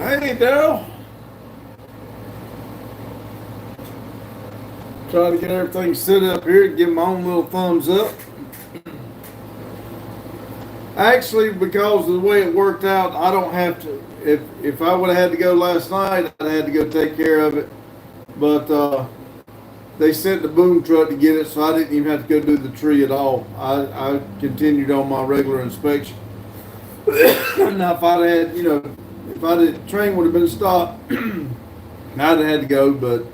Hey, Daryl. Trying to get everything set up here and give my own little thumbs up. Actually, because of the way it worked out, I don't have to. If I would have had to go last night, I'd had to go take care of it. But they sent the boom truck to get it, so I didn't even have to go do the tree at all. I continued on my regular inspection. Now, if I'd had, if the train would have been stopped, I'd have had to go. But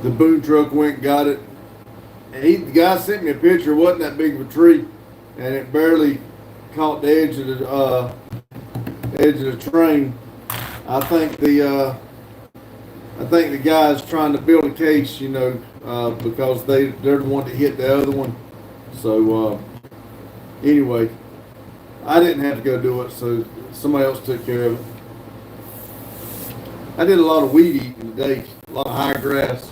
the boom truck went and got it. And the guy sent me a picture. It wasn't that big of a tree, and it barely caught the edge of the train. I think the guy's trying to build a case, because they're the one that hit the other one. So anyway, I didn't have to go do it, so somebody else took care of it. I did a lot of weed eating today, a lot of high grass.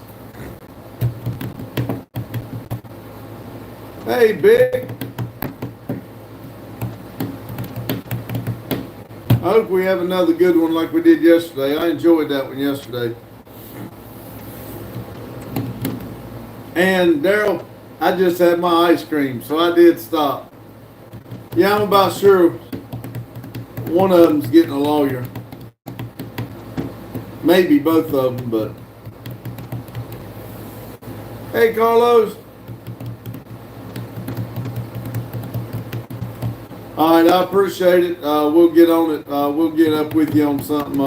Hey, Big. I hope we have another good one like we did yesterday. I enjoyed that one yesterday. And Daryl, I just had my ice cream, so I did stop. Yeah, I'm about sure one of them's getting a lawyer. Maybe both of them, but. Hey, Carlos. All right, I appreciate it. We'll get on it. We'll get up with you on something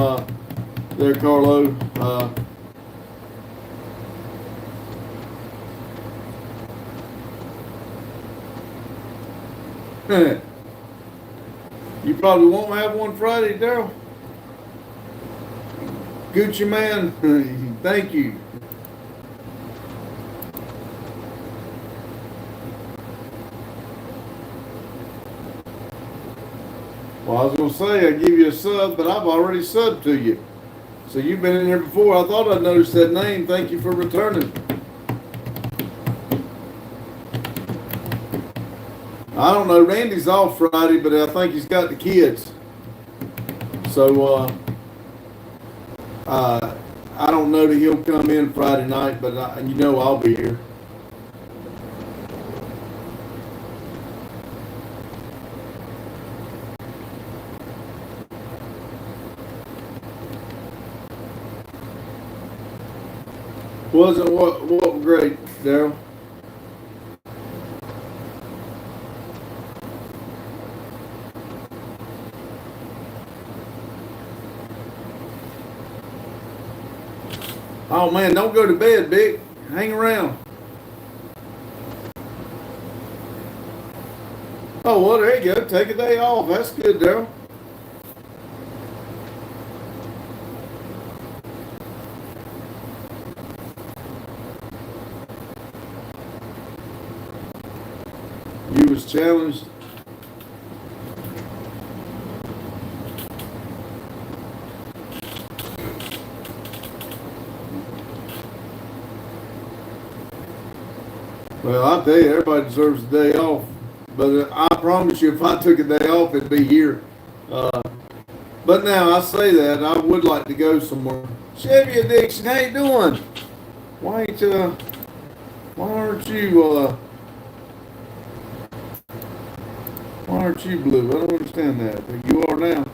there, Carlo. You probably won't have one Friday, Daryl. Gucci man, thank you. Well, I was going to say I'd give you a sub, but I've already subbed to you. So you've been in here before. I thought I noticed that name. Thank you for returning. I don't know. Randy's off Friday, but I think he's got the kids. So I don't know that he'll come in Friday night, but I'll be here. Wasn't what great, Daryl? Oh man, don't go to bed, Big. Hang around. Oh well, there you go. Take a day off. That's good, Daryl. You was challenged. Well, I'll tell you, everybody deserves a day off. But I promise you, if I took a day off, it'd be here. But now, I say that, I would like to go somewhere. Chevy Addiction, how you doing? Why aren't you blue? I don't understand that. But you are now.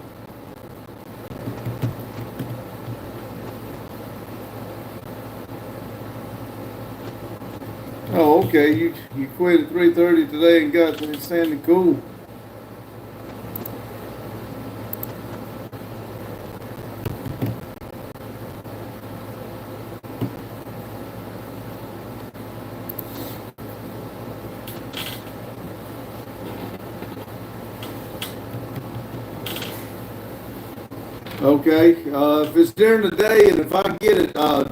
Oh, okay. You quit at 3:30 today and got standing cool. Okay, if it's during the day and if I get it, I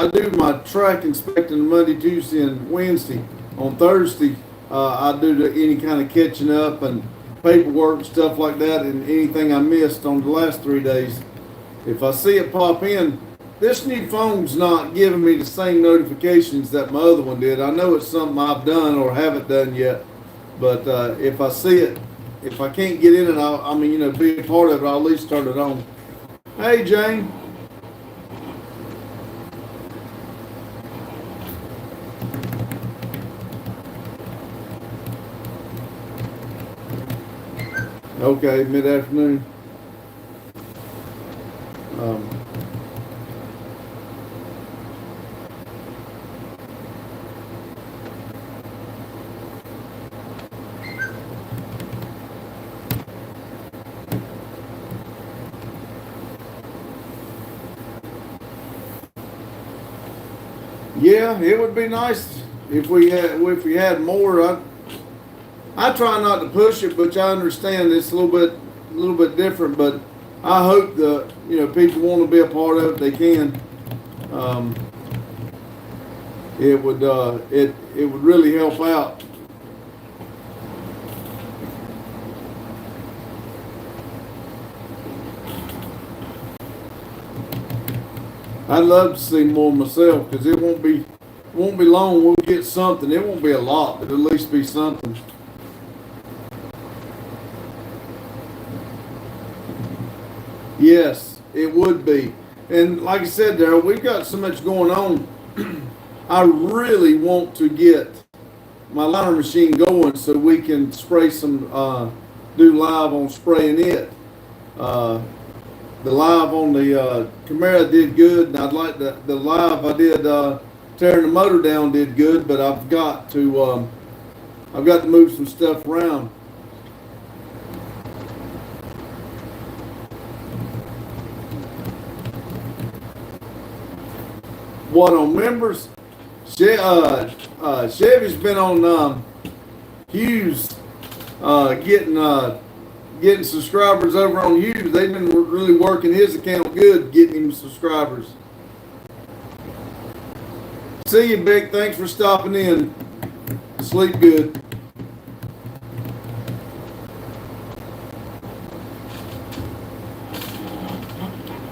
do my track inspecting Monday, Tuesday, and Wednesday. On Thursday, I do any kind of catching up and paperwork and stuff like that, and anything I missed on the last 3 days. If I see it pop in, this new phone's not giving me the same notifications that my other one did. I know it's something I've done or haven't done yet, but if I see it if I can't get in it, I mean, you know, be a part of it, I'll at least turn it on. Hey, Jane. Okay, mid-afternoon. Yeah, it would be nice if we had more. I try not to push it, but I understand it's a little bit different. But I hope the people want to be a part of it. They can. It would it would really help out. I'd love to see more myself because it won't be long. We'll get something. It won't be a lot, but at least be something. Yes, it would be. And like I said, Daryl, we've got so much going on. I really want to get my liner machine going so we can spray some, do live on spraying it. The live on the Camaro did good, and I'd like the live I did tearing the motor down did good, but I've got to move some stuff around. What on members? Chevy's been on Hughes getting subscribers over on Hughes. They've been really working his account good, getting him subscribers. See you, Vic. Thanks for stopping in. Sleep good.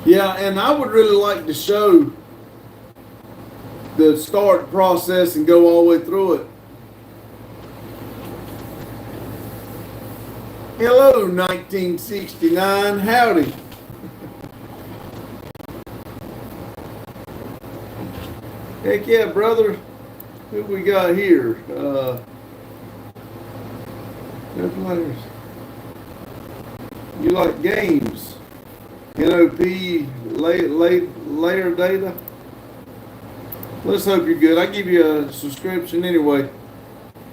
Yeah, and I would really like to show the start process and go all the way through it. Hello, 1969. Howdy. Heck yeah, brother. Who we got here? Players. You like games? NOP layer data. Let's hope you're good. I give you a subscription anyway.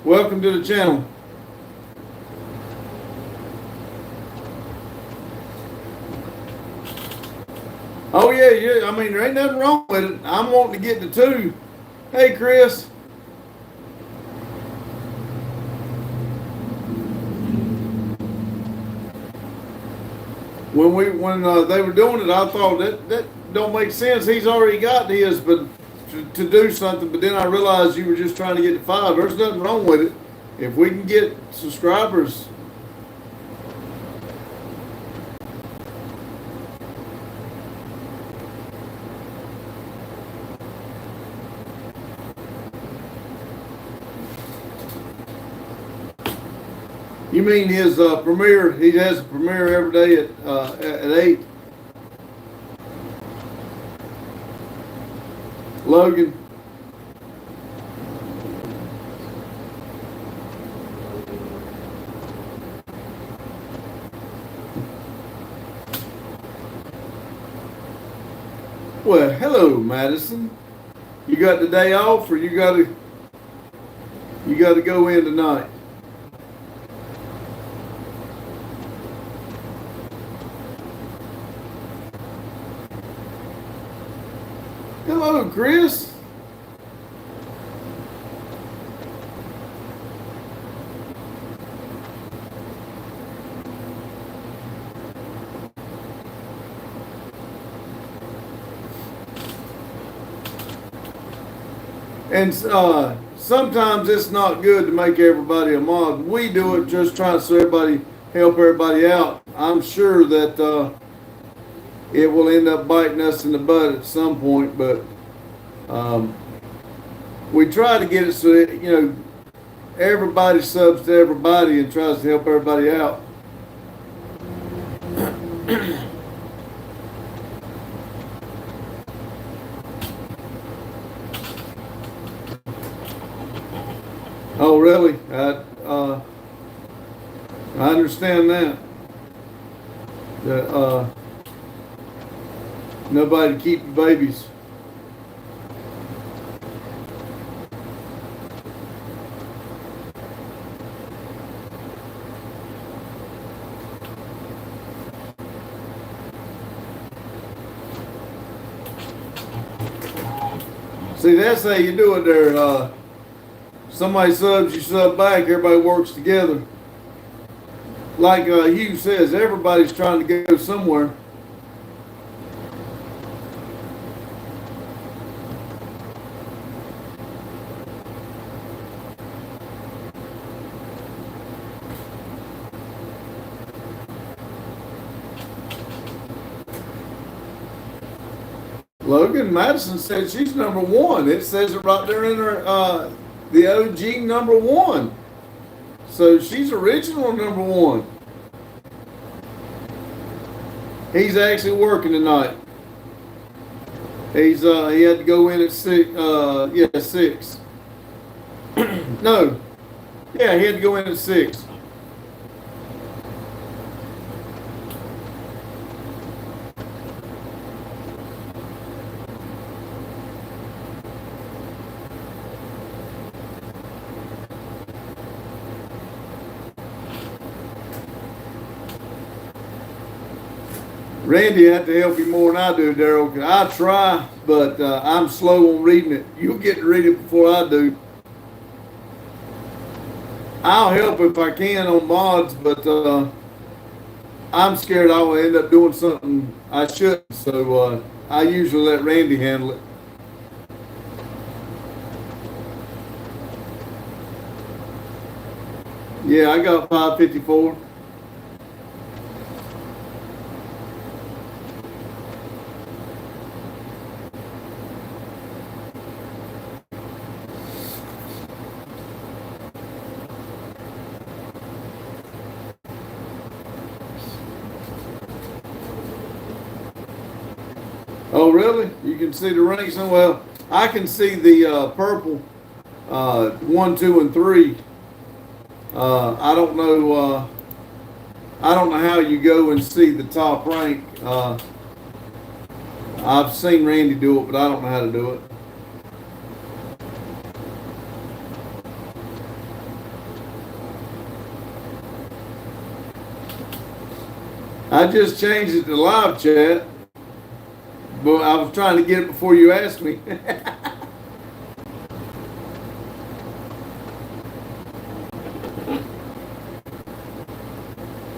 Welcome to the channel. Oh yeah. I mean, there ain't nothing wrong with it. I'm wanting to get to 2. Hey, Chris. When they were doing it, I thought that don't make sense. He's already got his, but to do something. But then I realized you were just trying to get to 5. There's nothing wrong with it. If we can get subscribers. You mean his premiere? He has a premiere every day at 8. Logan. Well, hello, Madison. You got the day off, or you got to go in tonight? Hello, Chris. And sometimes it's not good to make everybody a mod. We do it just trying to help everybody out. I'm sure that it will end up biting us in the butt at some point, but we try to get it so that, everybody subs to everybody and tries to help everybody out. I understand that. That nobody to keep the babies. See, that's how you do it there. Somebody subs, you sub back, everybody works together. Like Hugh says, everybody's trying to go somewhere. Logan Madison said she's number one. It says it right there in her, the OG number one. So she's original number one. He's actually working tonight. He had to go in at 6. Yeah, 6. No. Yeah, he had to go in at 6. Randy had to help you more than I do, Daryl. I try, but I'm slow on reading it. You'll get to read it before I do. I'll help if I can on mods, but I'm scared I will end up doing something I shouldn't. So I usually let Randy handle it. Yeah, I got 554. Oh, really? You can see the ranks? Well, I can see the purple 1, 2, and 3. I don't know. I don't know how you go and see the top rank. I've seen Randy do it, but I don't know how to do it. I just changed it to live chat, but I was trying to get it before you asked me.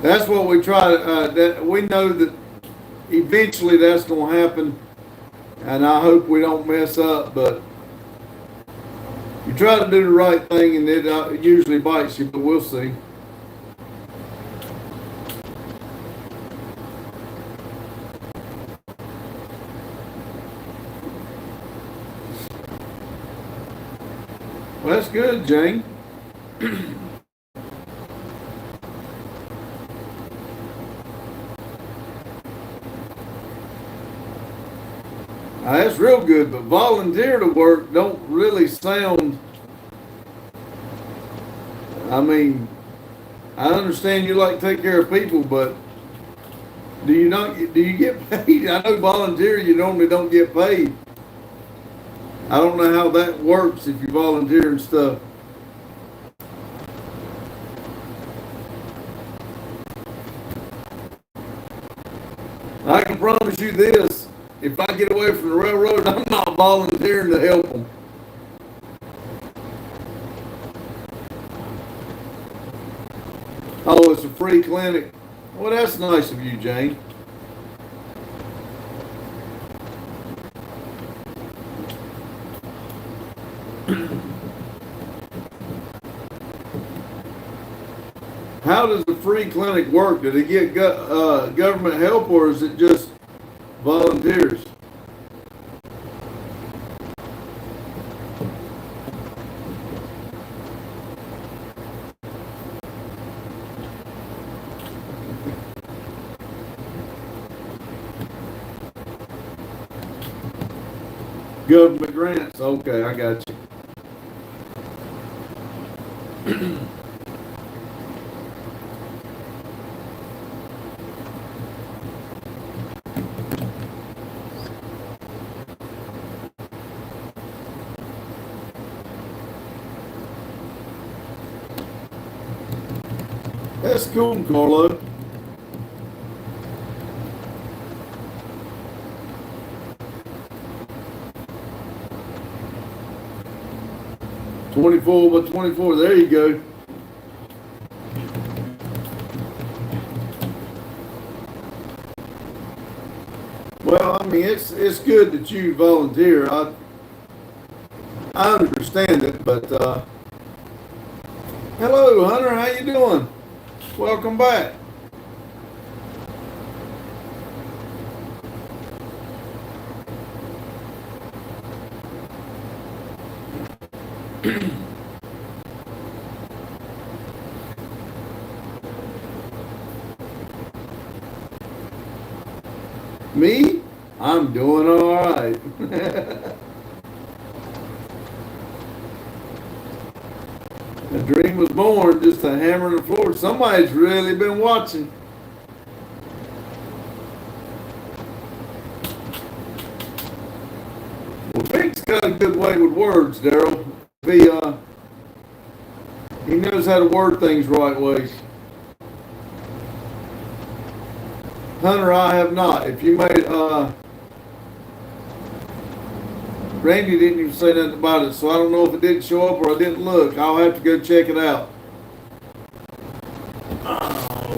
That's what we try. That we know that eventually that's going to happen, and I hope we don't mess up. But you try to do the right thing, and it usually bites you. But we'll see. Well, that's good, Jane. That's real good, but volunteer to work don't really sound. I mean, I understand you like to take care of people, but do you not? Do you get paid? I know volunteer you normally don't get paid. I don't know how that works if you volunteer and stuff. I can promise you this. If I get away from the railroad, I'm not volunteering to help them. Oh, it's a free clinic. Well, that's nice of you, Jane. How does the free clinic work? Do they get government help, or is it just volunteers? Government grants. Okay, I got you. That's cool, Carlo. $24 by $24. There you go. Well, I mean, it's good that you volunteer. I understand it, but hello, Hunter. How you doing? Welcome back. Me? I'm doing all right. The dream was born, just a hammer on the floor. Somebody's really been watching. Well, Vic's got a good way with words, Daryl. He knows how to word things right ways. Hunter, I have not. If you made, Randy didn't even say nothing about it, so I don't know if it didn't show up or I didn't look. I'll have to go check it out.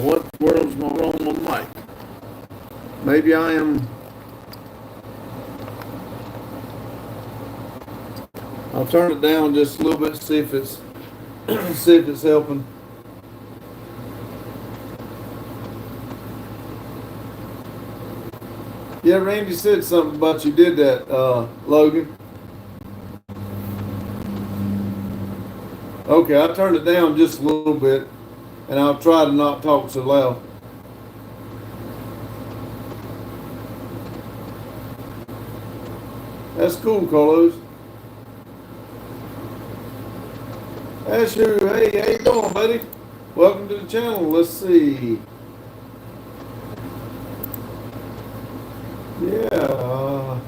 What world's my wrong on mic? Maybe I am. I'll turn it down just a little bit, see if it's helping. Yeah, Randy said something about you did that, Logan. Okay, I turned it down just a little bit, and I'll try to not talk so loud. That's cool, Carlos. Asher, hey, how you doing, buddy? Welcome to the channel. Let's see. Yeah.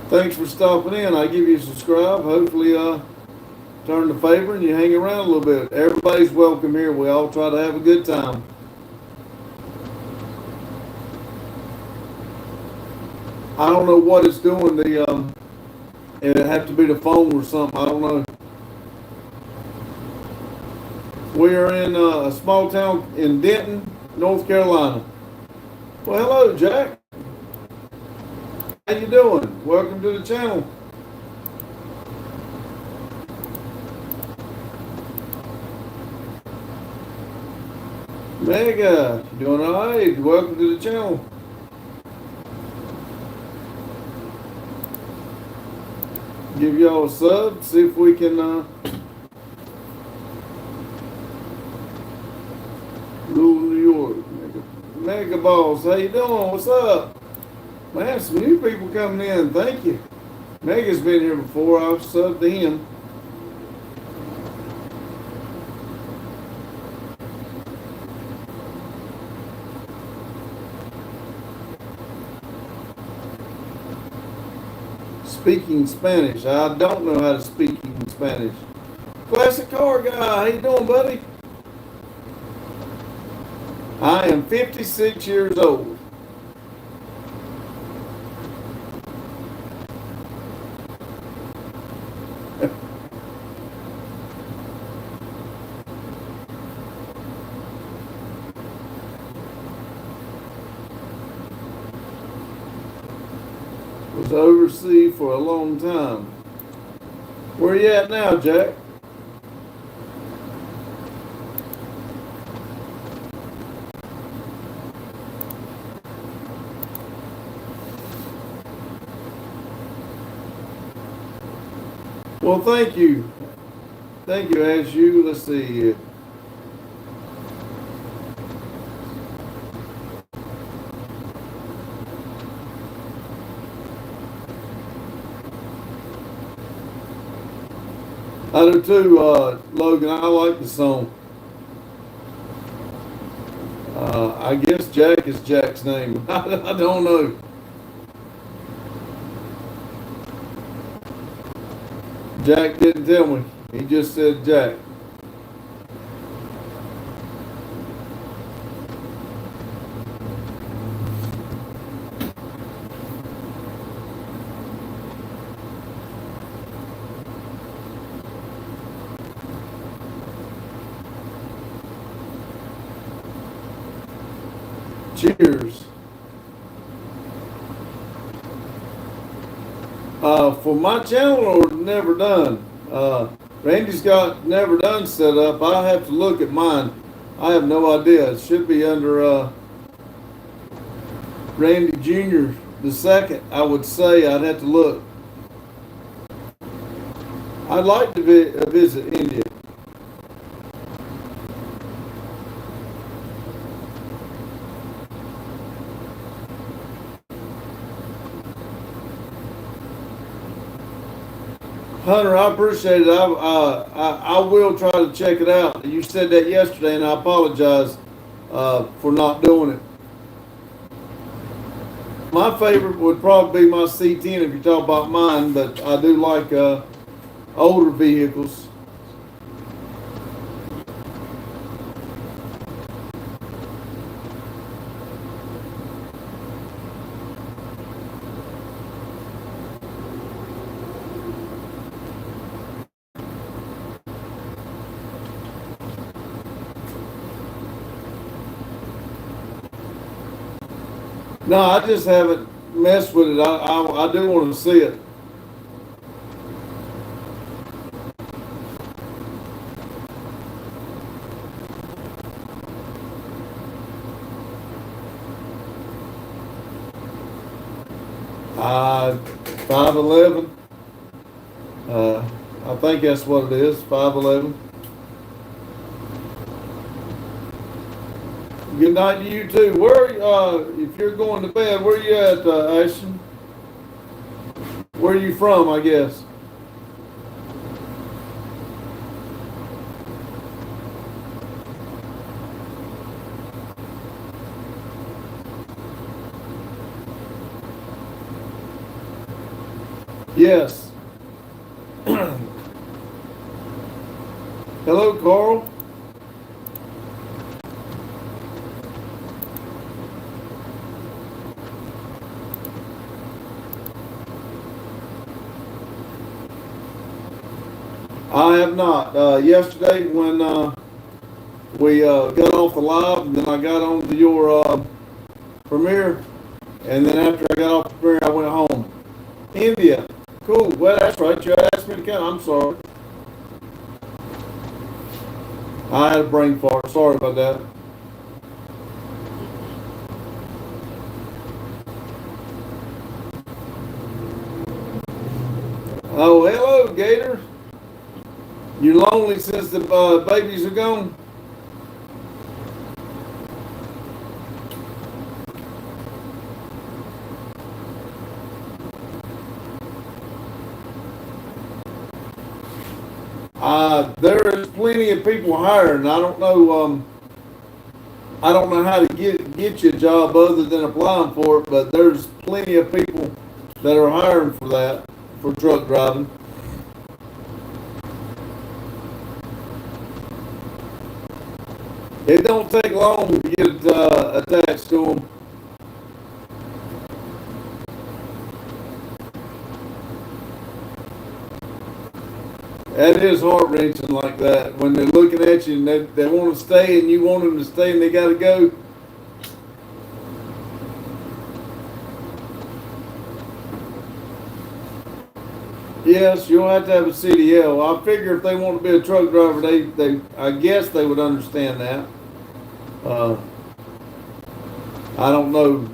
Thanks for stopping in. I give you a subscribe. Hopefully, turn the favor and you hang around a little bit. Everybody's welcome here. We all try to have a good time. I don't know what it's doing. It'd have to be the phone or something. I don't know. We are in a small town in Denton, North Carolina. Well, hello, Jack. How you doing? Welcome to the channel. Mega, you doing all right? Welcome to the channel. Give y'all a sub, see if we can rule New York. Mega Balls, how you doing? What's up? Man, some new people coming in. Thank you. Mega's been here before. I've subbed to him. Speaking Spanish. I don't know how to speak in Spanish. Classic car guy. How you doing, buddy? I am 56 years old. Was overseas for a long time. Where you at now, Jack? Well, thank you. Thank you, as you. Let's see. I do too, Logan. I like the song. I guess Jack is Jack's name. I don't know. Jack didn't tell me. He just said Jack. Cheers. For my channel or Never Done? Randy's got Never Done set up. I'll have to look at mine. I have no idea. It should be under Randy Jr. the second, I would say. I'd have to look. I'd like to visit India. Hunter, I appreciate it. I will try to check it out. You said that yesterday, and I apologize for not doing it. My favorite would probably be my C10 if you talk about mine, but I do like older vehicles. No, I just haven't messed with it. I do want to see it. Uh, 511. I think that's what it is. 511. Good night to you too. Where, if you're going to bed, where are you at, Ashton? Where are you from, I guess? Yes. Hello, Carl. I have not. Yesterday when we got off the live, and then I got on to your premiere, and then after I got off the premiere, I went home. India. Cool. Well, that's right. You asked me to come. I'm sorry. I had a brain fart. Sorry about that. Oh, hello, Gator. You lonely since the babies are gone? There is plenty of people hiring. I don't know. I don't know how to get you a job other than applying for it, but there's plenty of people that are hiring for that, for truck driving. It don't take long to get attached to them. That is heart-wrenching like that. When they're looking at you and they want to stay and you want them to stay and they got to go. Yes, you'll have to have a CDL. I figure if they want to be a truck driver, I guess they would understand that. I don't know.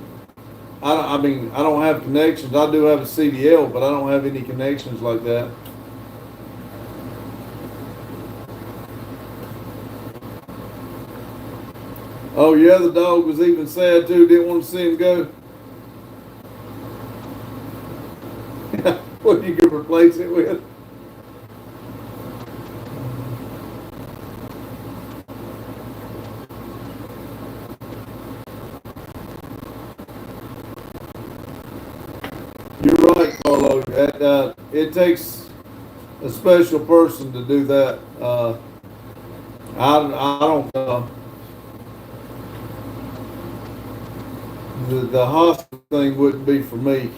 I mean, I don't have connections. I do have a CDL, but I don't have any connections like that. Oh yeah, the dog was even sad too. Didn't want to see him go. What you could replace it with? You're right, Carlo. It takes a special person to do that. I don't. The hospital thing wouldn't be for me.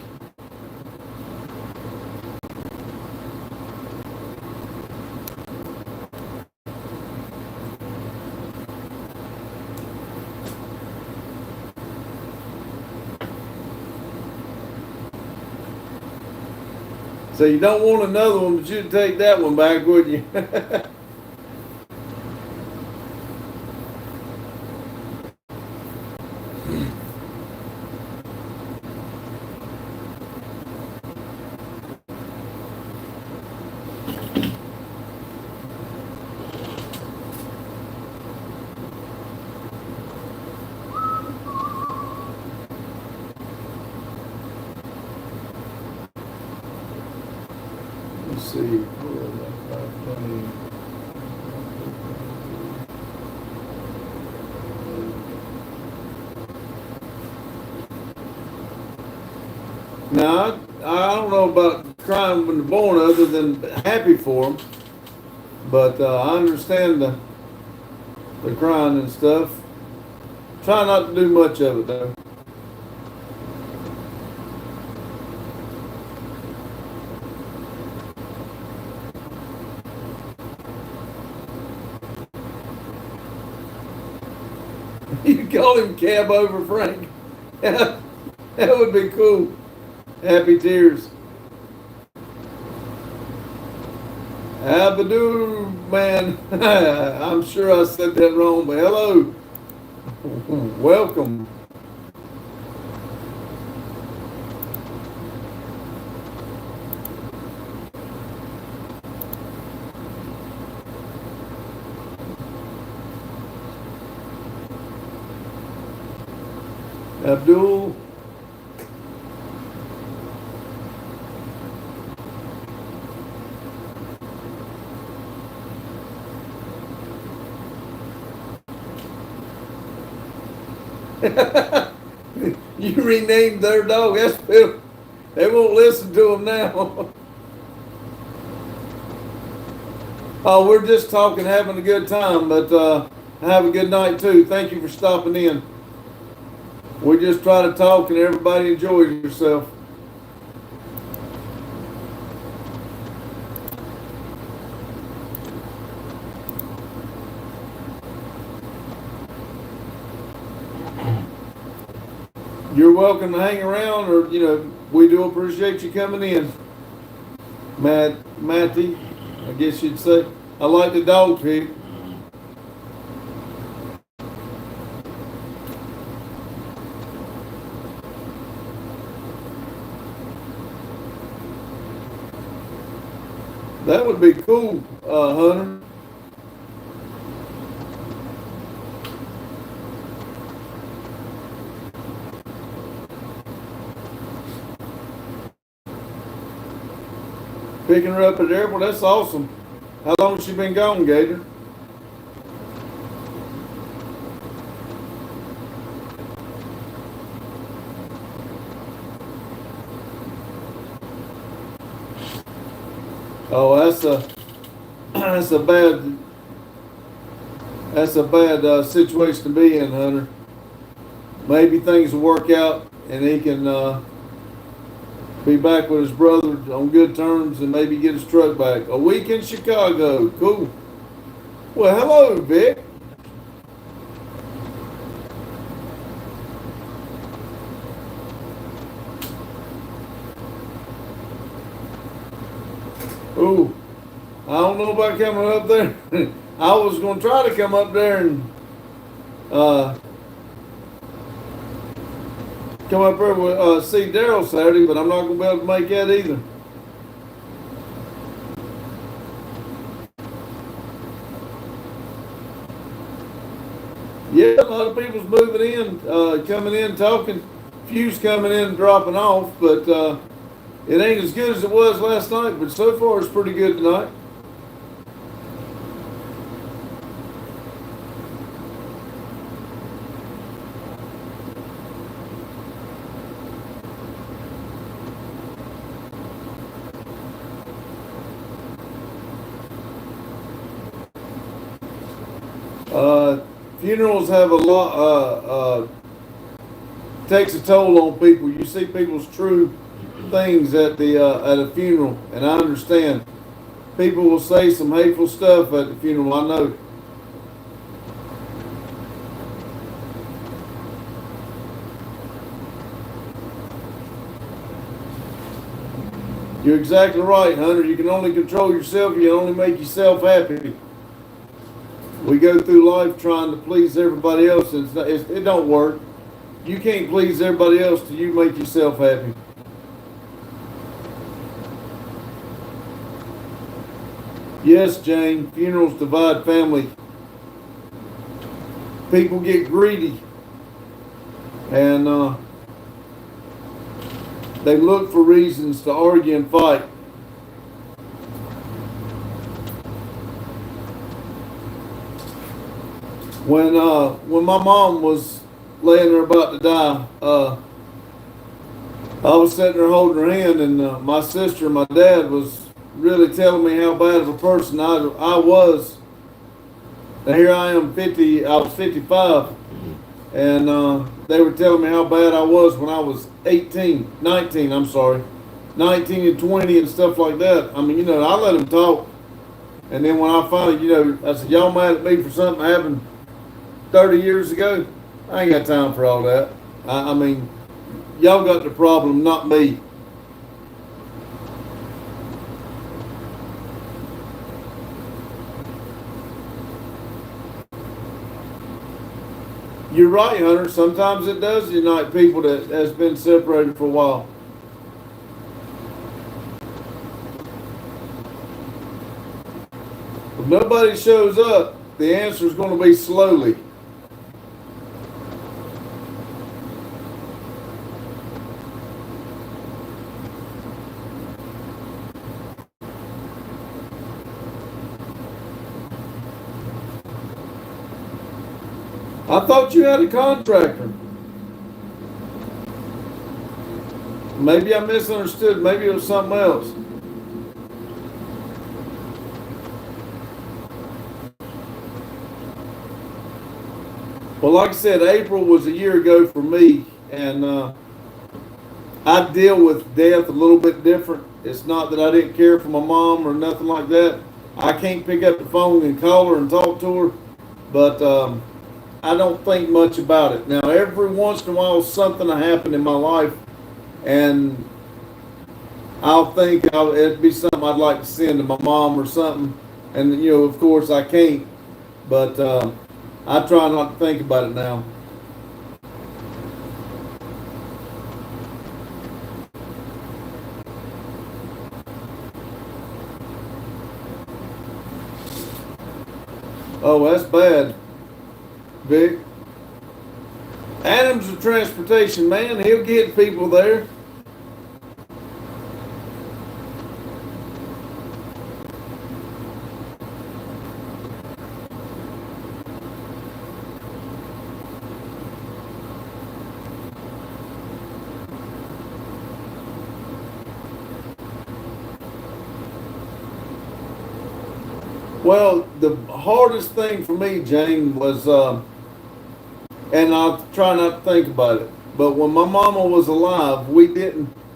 So you don't want another one, but you'd take that one back, would you? Let's see. Now, I don't know about crying when they're born other than happy for them, but I understand the crying and stuff. Try not to do much of it, though. You call him Cab Over Frank. That would be cool. Happy tears. Abadoo, man. I'm sure I said that wrong, but hello. Welcome. Abdul. You renamed their dog. That's Bill. They won't listen to him now. Oh, we're just talking, having a good time, but have a good night too. Thank you for stopping in. We just try to talk and everybody enjoys yourself. You're welcome to hang around, or we do appreciate you coming in. Matty, I guess you'd say. I like the dog pic. That would be cool, Hunter. Picking her up at the airport, that's awesome. How long has she been gone, Gator? Oh, that's a bad situation to be in, Hunter. Maybe things will work out and he can be back with his brother on good terms and maybe get his truck back. A week in Chicago, cool. Well, hello, Vic. Ooh, I don't know about coming up there. I was going to try to come up there and come up there with see Daryl Saturday, but I'm not going to be able to make that either. Yeah, a lot of people's moving in, coming in, talking. Few's coming in and dropping off, but it ain't as good as it was last night, but so far it's pretty good tonight. Funerals have a lot, takes a toll on people. You see people's true things at a funeral, and I understand. People will say some hateful stuff at the funeral, I know. You're exactly right, Hunter. You can only control yourself. You can only make yourself happy. We go through life trying to please everybody else, and it don't work. You can't please everybody else till you make yourself happy. Yes, Jane, funerals divide family. People get greedy, and they look for reasons to argue and fight. When my mom was laying there about to die, I was sitting there holding her hand, and my sister and my dad was really telling me how bad of a person I was. And here I am, 50. I was 55, and they were telling me how bad I was when I was 19. I'm sorry, 19 and 20 and stuff like that. I mean, I let them talk, and then when I finally, I said, "Y'all mad at me for something that happened 30 years ago? I ain't got time for all that. I mean, y'all got the problem, not me." You're right, Hunter. Sometimes it does unite people that has been separated for a while. If nobody shows up, the answer is going to be slowly. I thought you had a contractor. Maybe I misunderstood. Maybe it was something else. Well, like I said, April was a year ago for me, and I deal with death a little bit different. It's not that I didn't care for my mom or nothing like that. I can't pick up the phone and call her and talk to her, but I don't think much about it. Now, every once in a while, something will happen in my life, and I'll think it'd be something I'd like to send to my mom or something. And, of course, I can't, but I try not to think about it now. Oh, that's bad, Vic. Adam's a transportation man. He'll get people there. Well, the hardest thing for me, Jane, was, and I'll try not to think about it, but when my mama was alive, we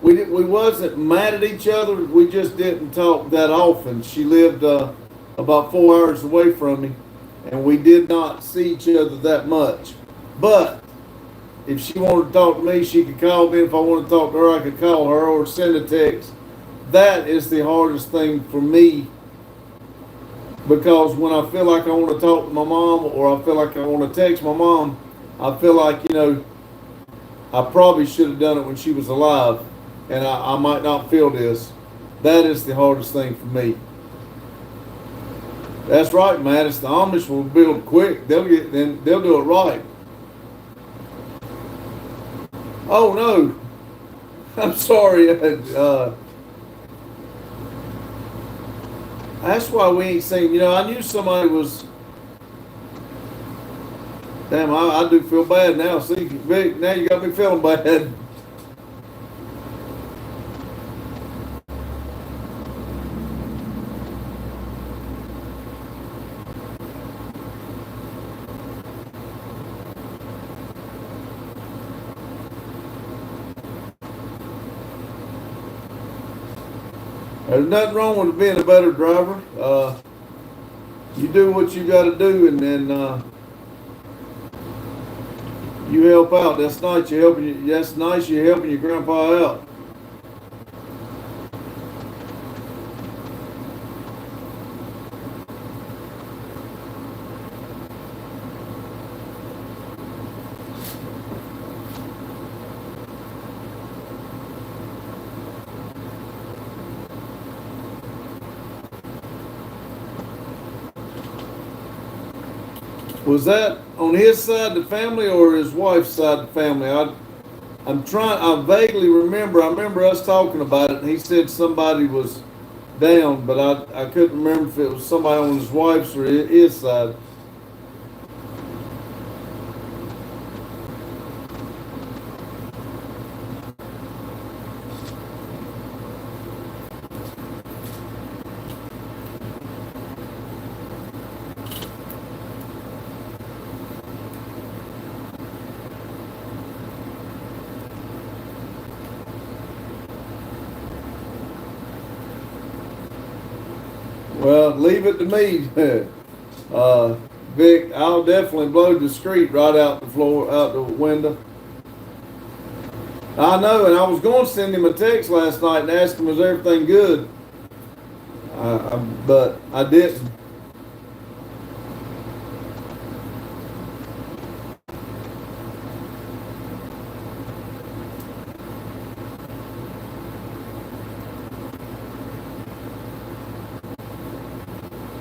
wasn't mad at each other. We just didn't talk that often. She lived about 4 hours away from me, and we did not see each other that much. But if she wanted to talk to me, she could call me. If I wanted to talk to her, I could call her or send a text. That is the hardest thing for me, because when I feel like I want to talk to my mom or I feel like I want to text my mom, I feel like, I probably should have done it when she was alive, and I might not feel this. That is the hardest thing for me. That's right, Mattis. The Amish will build quick. They'll do it right. Oh no, I'm sorry. That's why we ain't seen. I knew somebody was. Damn, I do feel bad now. See, Vic, now you got me feeling bad. There's nothing wrong with being a better driver. You do what you got to do, and then you help out. That's nice. You're helping your grandpa out. Was that on his side of the family or his wife's side of the family? I vaguely remember. I remember us talking about it, and he said somebody was down, but I couldn't remember if it was somebody on his wife's or his side. Well, leave it to me, Vic. I'll definitely blow the street right out the floor, out the window. I know, and I was going to send him a text last night and ask him was everything good, but I didn't.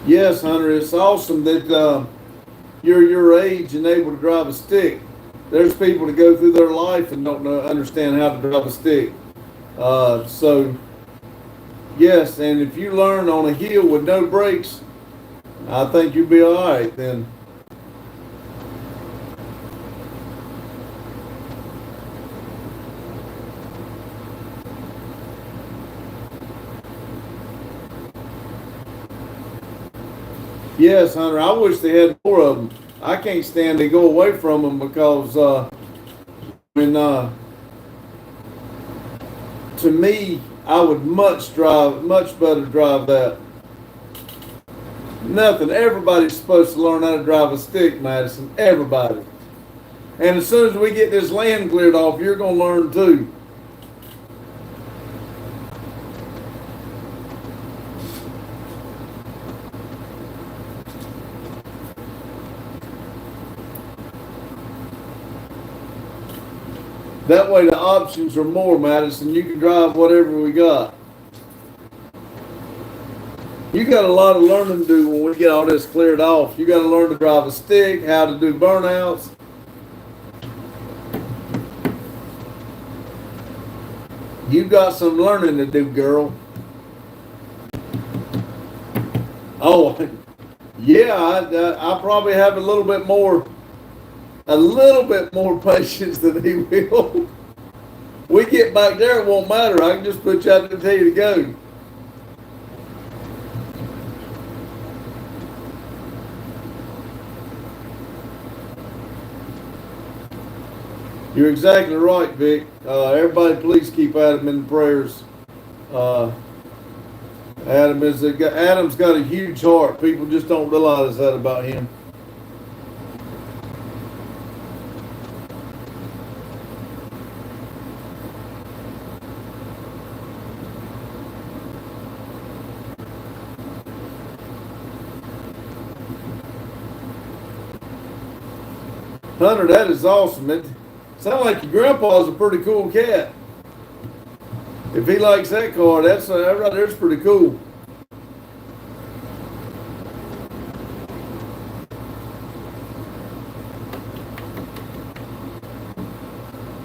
Yes, Hunter, it's awesome that you're your age and able to drive a stick. There's people that go through their life and don't understand how to drive a stick. So, yes, and if you learn on a hill with no brakes, I think you'll be all right then. Yes, Hunter, I wish they had more of them. I can't stand to go away from them because, to me, I would much better drive that. Nothing. Everybody's supposed to learn how to drive a stick, Madison. Everybody. And as soon as we get this land cleared off, you're going to learn too. That way the options are more, Madison. You can drive whatever we got. You got a lot of learning to do when we get all this cleared off. You got to learn to drive a stick, how to do burnouts. You got some learning to do, girl. Oh, yeah, I probably have a little bit more patience than he will. We get back there, it won't matter. I can just put you out there and tell you to go. You're exactly right, Vic. Everybody, please keep Adam in prayers. Adam's got a huge heart. People just don't realize that about him. Hunter, that is awesome. It sounds like your grandpa's a pretty cool cat. If he likes that car, that right there's pretty cool.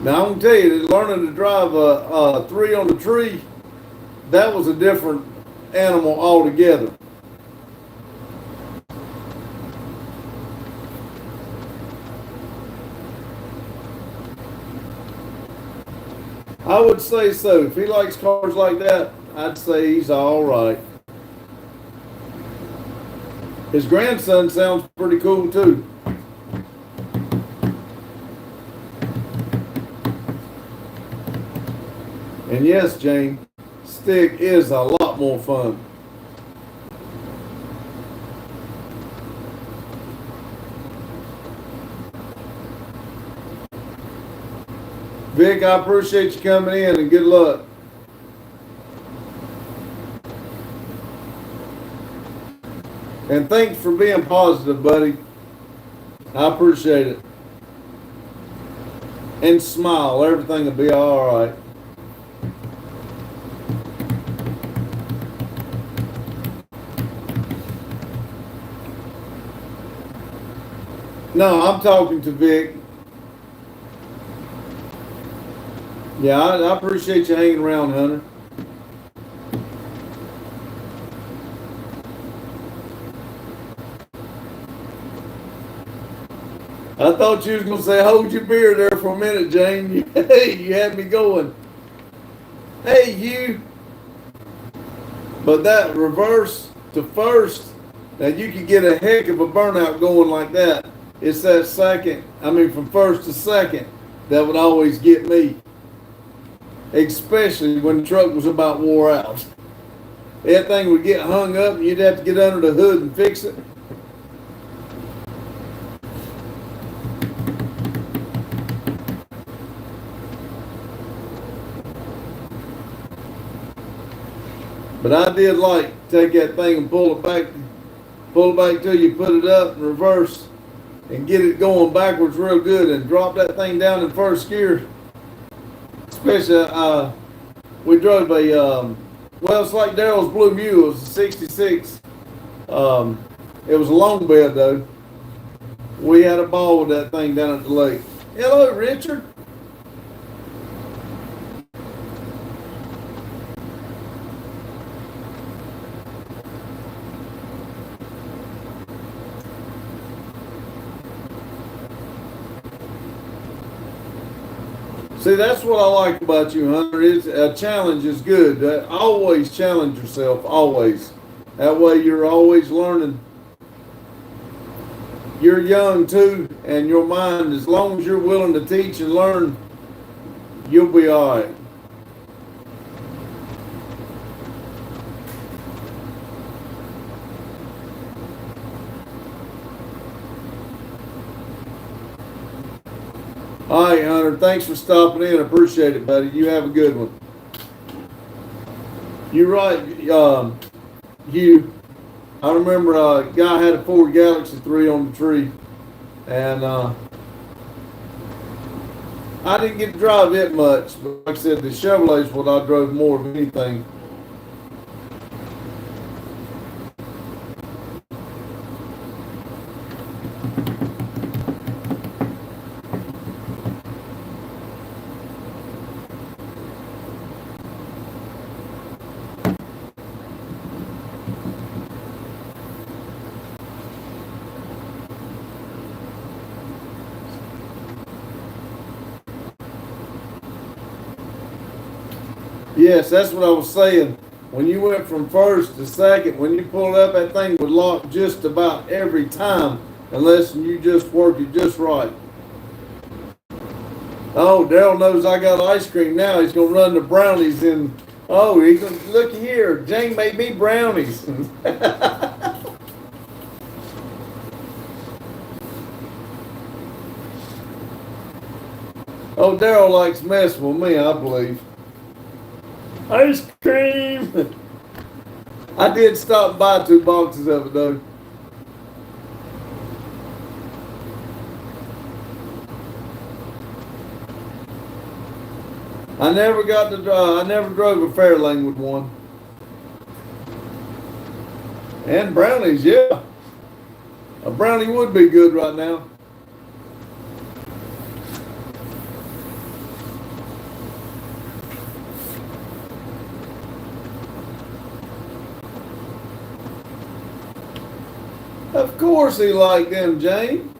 Now I'm gonna tell you, that learning to drive a 3 on the tree, that was a different animal altogether. I would say so. If he likes cars like that, I'd say he's all right. His grandson sounds pretty cool too. And yes, Jane, stick is a lot more fun. Vic, I appreciate you coming in and good luck. And thanks for being positive, buddy. I appreciate it. And smile. Everything will be all right. No, I'm talking to Vic. Yeah, I appreciate you hanging around, Hunter. I thought you was gonna say, "Hold your beer there for a minute, Jane." Hey, you had me going. Hey, you. But that reverse to first, now you could get a heck of a burnout going like that. It's that second, I mean, from first to second, that would always get me. Especially when the truck was about wore out. That thing would get hung up and you'd have to get under the hood and fix it. But I did like take that thing and pull it back till you put it up in reverse and get it going backwards real good and drop that thing down in first gear. Especially, we drove a, well, it's like Daryl's Blue Mule. It was a 66. It was a long bed though. We had a ball with that thing down at the lake. Hello, Richard. See, that's what I like about you, Hunter. Is a challenge is good. Always challenge yourself, always. That way you're always learning. You're young too, and your mind, as long as you're willing to teach and learn, you'll be all right. All right, Hunter. Thanks for stopping in. Appreciate it, buddy. You have a good one. You're right. I remember a guy had a Ford Galaxy 3 on the tree, and I didn't get to drive it much. But like I said, the Chevrolet's what I drove more of anything. Yes, that's what I was saying. When you went from first to second, when you pulled up, that thing would lock just about every time, unless you just work it just right. Oh, Daryl knows I got ice cream now. He's gonna run the brownies in. Oh, he's gonna look here. Jane made me brownies. Oh, Daryl likes messing with me, I believe. Ice cream. I did stop and buy 2 boxes of it though. I never got to drive. I never drove a Fairlane with one. And brownies, yeah. A brownie would be good right now. Of course he liked them, Jane.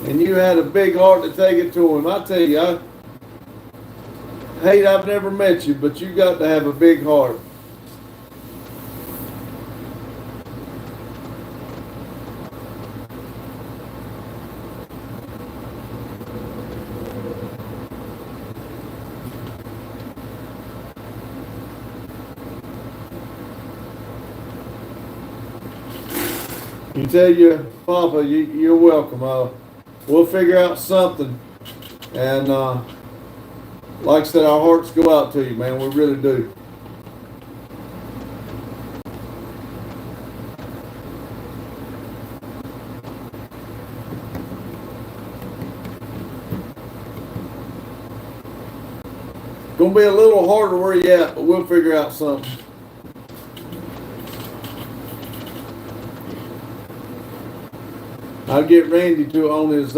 And you had a big heart to take it to him. I tell you, I've never met you, but you got to have a big heart. You tell your Papa, you're welcome. We'll figure out something. And like I said, our hearts go out to you, man. We really do. Gonna be a little harder where you at, but we'll figure out something. I'll get Randy to on his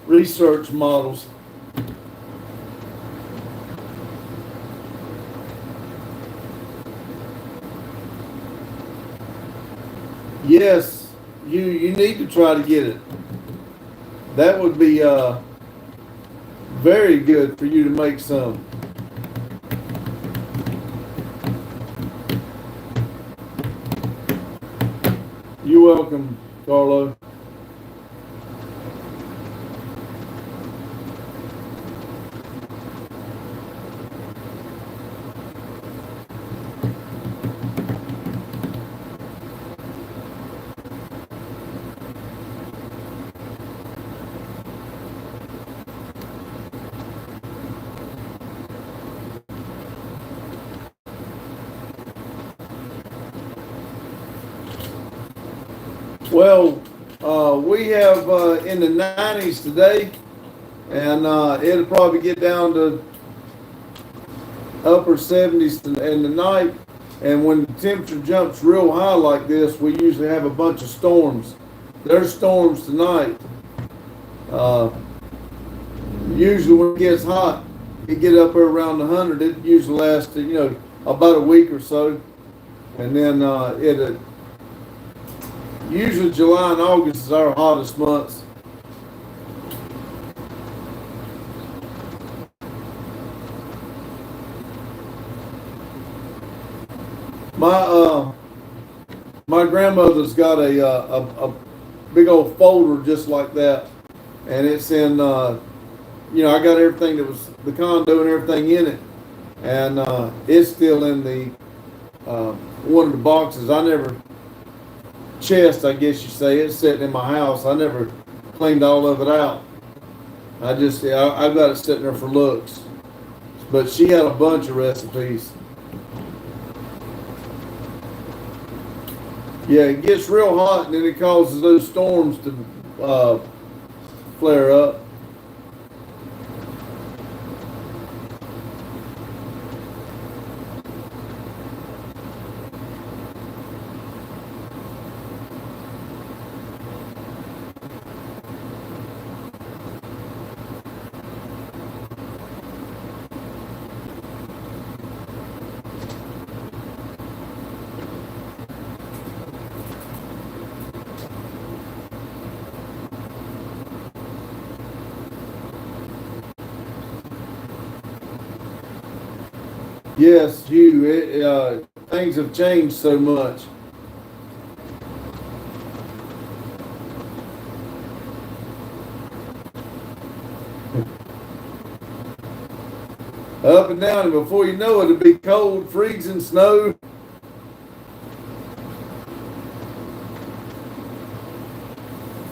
research models. Yes, you need to try to get it. That would be very good for you to make some. You're welcome, Carlo. Well, we have in the 90s today, and it'll probably get down to upper 70s in the night. And when the temperature jumps real high like this, we usually have a bunch of storms. There's storms tonight. Uh, Usually when it gets hot, it get up there around 100. It usually lasts, about a week or so, and then it. Usually July and August is our hottest months. My grandmother's got a big old folder just like that, and it's in I got everything that was the condo and everything in it, and it's still in the one of the boxes. I never chest, I guess you say, it's sitting in my house. I never cleaned all of it out. I've got it sitting there for looks. But she had a bunch of recipes. Yeah, it gets real hot and then it causes those storms to flare up. Yes, things have changed so much. Up and down, and before you know it, it'll be cold, freezing, snow.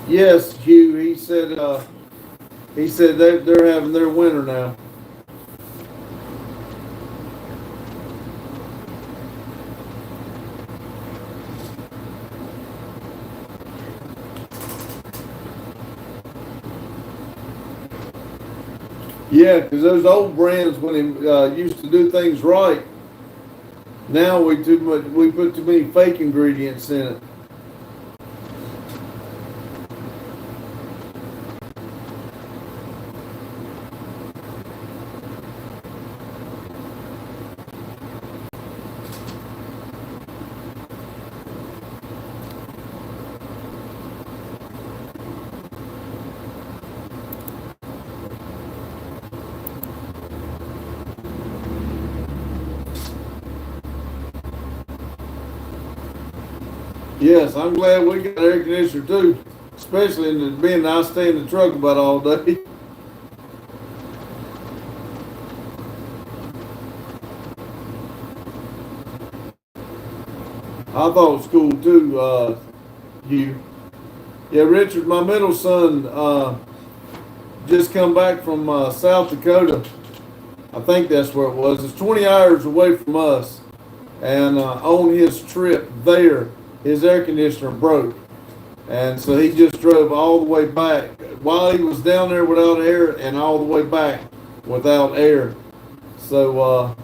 Yes, Hugh. He said they're having their winter now. Yeah, because those old brands, when they used to do things right, now we put too many fake ingredients in it. Yes, I'm glad we got air conditioner too, especially in being I stay in the truck about all day. I thought it was cool too, Hugh. Yeah, Richard, my middle son just come back from South Dakota. I think that's where it was. It's 20 hours away from us. And on his trip there, his air conditioner broke. And so he just drove all the way back while he was down there without air and all the way back without air. So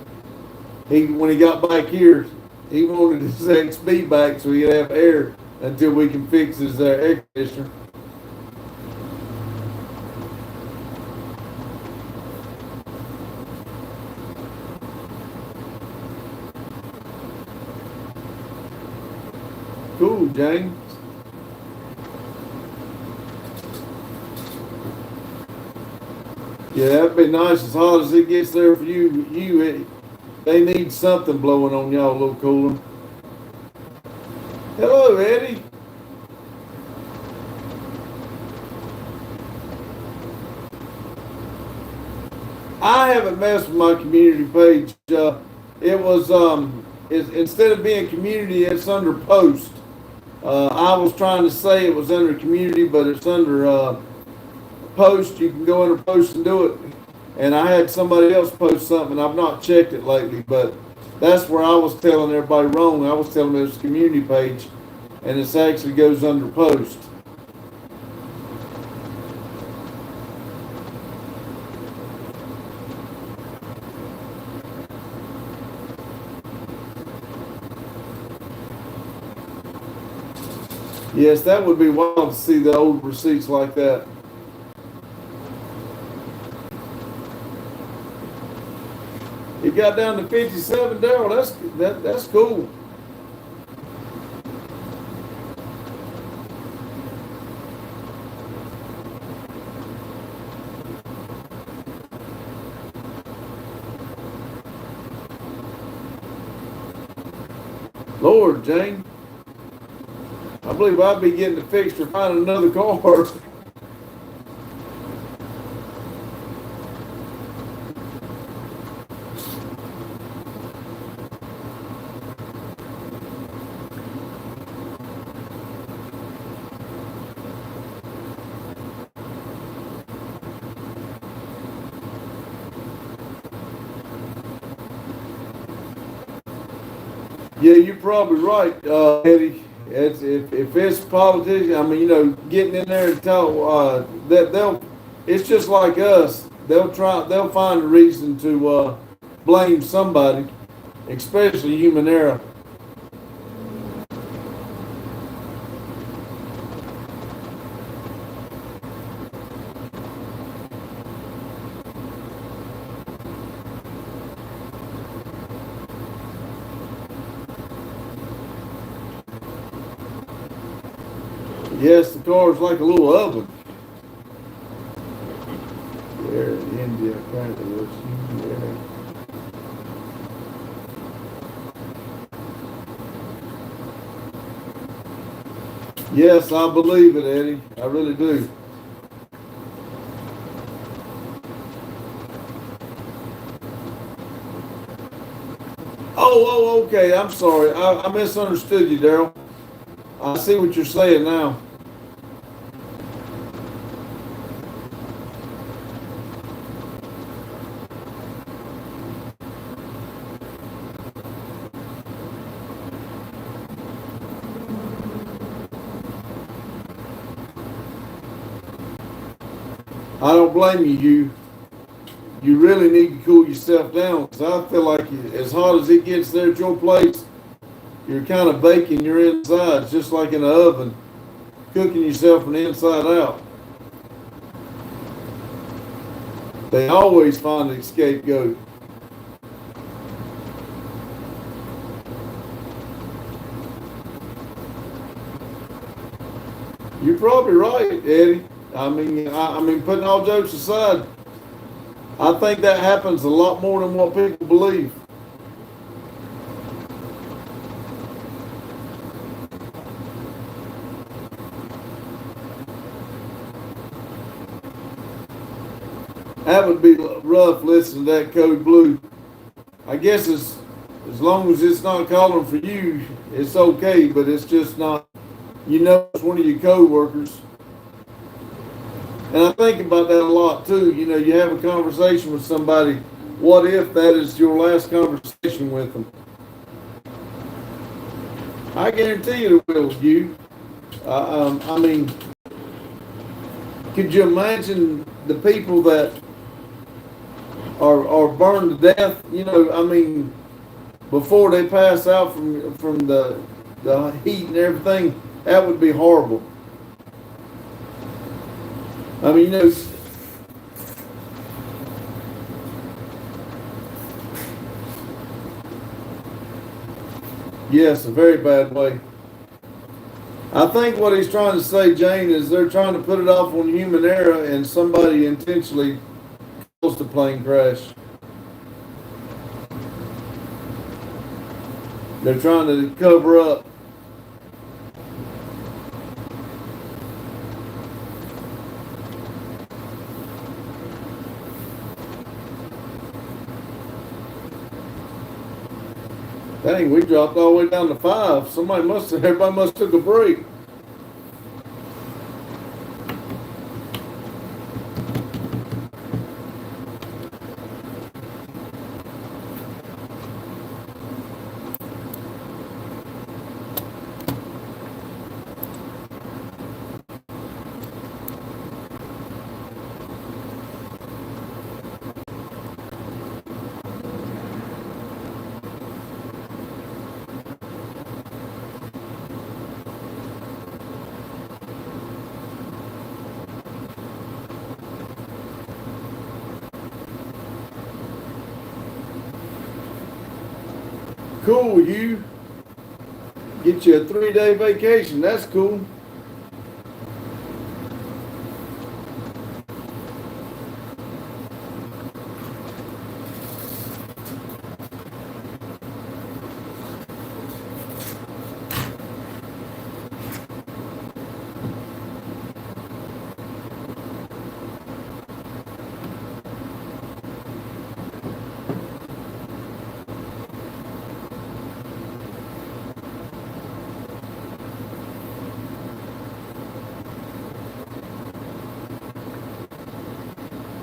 when he got back here, he wanted his XB back so he could have air. until we can fix his air conditioner. Cool, James. Yeah, that'd be nice. As hot as it gets there for they need something blowing on y'all a little cooler. Hello, Eddie. I haven't messed with my community page. It was instead of being community, it's under post. I was trying to say it was under community, but it's under post. You can go under post and do it. And I had somebody else post something. I've not checked it lately, but that's where I was telling everybody wrong. I was telling them it was a community page, and it actually goes under post. Yes, that would be wild to see the old receipts like that. It got down to 57, Daryl. That's cool. Lord, Jane. I believe I'd be getting it fixed or finding another car. Yeah, you're probably right, Eddie. If it's politicians, I mean, getting in there and talk, it's just like us. They'll find a reason to blame somebody, especially human error. Yes, the car's like a little oven. There in India, apparently was there. Yes, I believe it, Eddie. I really do. Oh, okay. I'm sorry. I misunderstood you, Daryl. I see what you're saying now. I don't blame you. You really need to cool yourself down, because I feel like as hot as it gets there at your place, you're kind of baking your insides, just like in an oven, cooking yourself from the inside out. They always find a scapegoat. You're probably right, Eddie. I mean, putting all jokes aside, I think that happens a lot more than what people believe. That would be rough listening to that Code Blue. I guess as long as it's not calling for you, it's okay, but it's just not, it's one of your co-workers. And I think about that a lot too. You have a conversation with somebody. What if that is your last conversation with them? I guarantee you it will with you. I mean, could you imagine the people that are burned to death? Before they pass out from the heat and everything, That would be horrible. I mean, yes, a very bad way. I think what he's trying to say, Jane, is they're trying to put it off on human error and somebody intentionally caused the plane crash. They're trying to cover up. Dang, we dropped all the way down to 5. Everybody must have took a break. Cool, you get you a 3-day vacation. That's cool.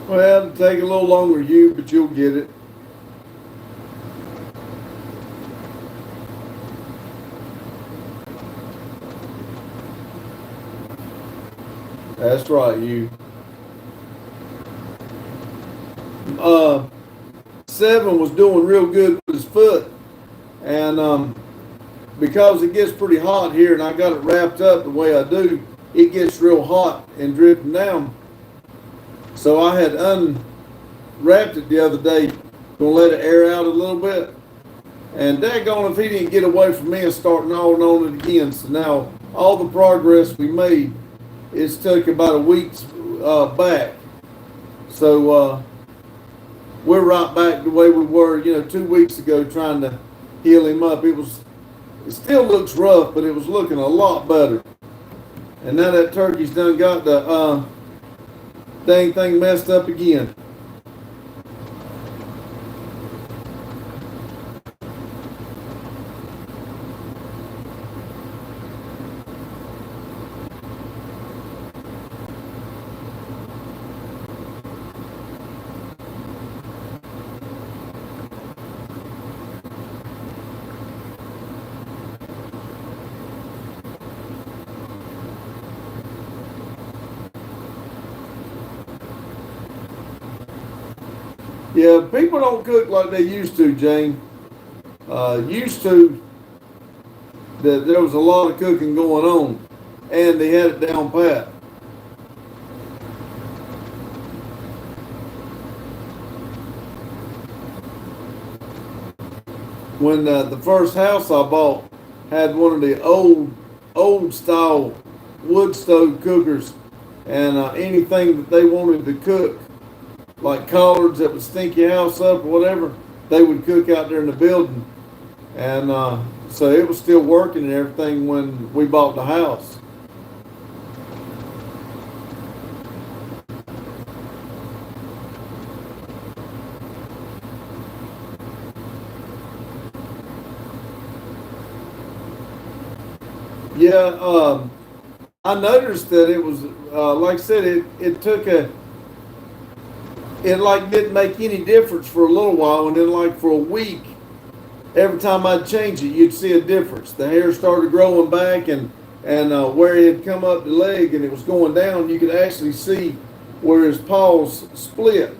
Well, it'll take a little longer, but you'll get it. That's right, you. 7 was doing real good with his foot, and because it gets pretty hot here, and I got it wrapped up the way I do, it gets real hot and dripping down. So I had unwrapped it the other day, gonna let it air out a little bit. And daggone if he didn't get away from me and start gnawing on it again. So now all the progress we made, it's took about a week's back. So we're right back the way we were, 2 weeks ago trying to heal him up. It still looks rough, but it was looking a lot better. And now that turkey's done got the dang thing messed up again. Yeah, people don't cook like they used to, Jane. Used to, that there was a lot of cooking going on, and they had it down pat. When the first house I bought had one of the old style wood stove cookers, and anything that they wanted to cook, like collards that would stink your house up or whatever, they would cook out there in the building. And so it was still working and everything when we bought the house. Yeah, I noticed that it was, like I said, it took it like didn't make any difference for a little while, and then like for a week, every time I'd change it, you'd see a difference. The hair started growing back, and where it had come up the leg and it was going down, you could actually see where his paws split.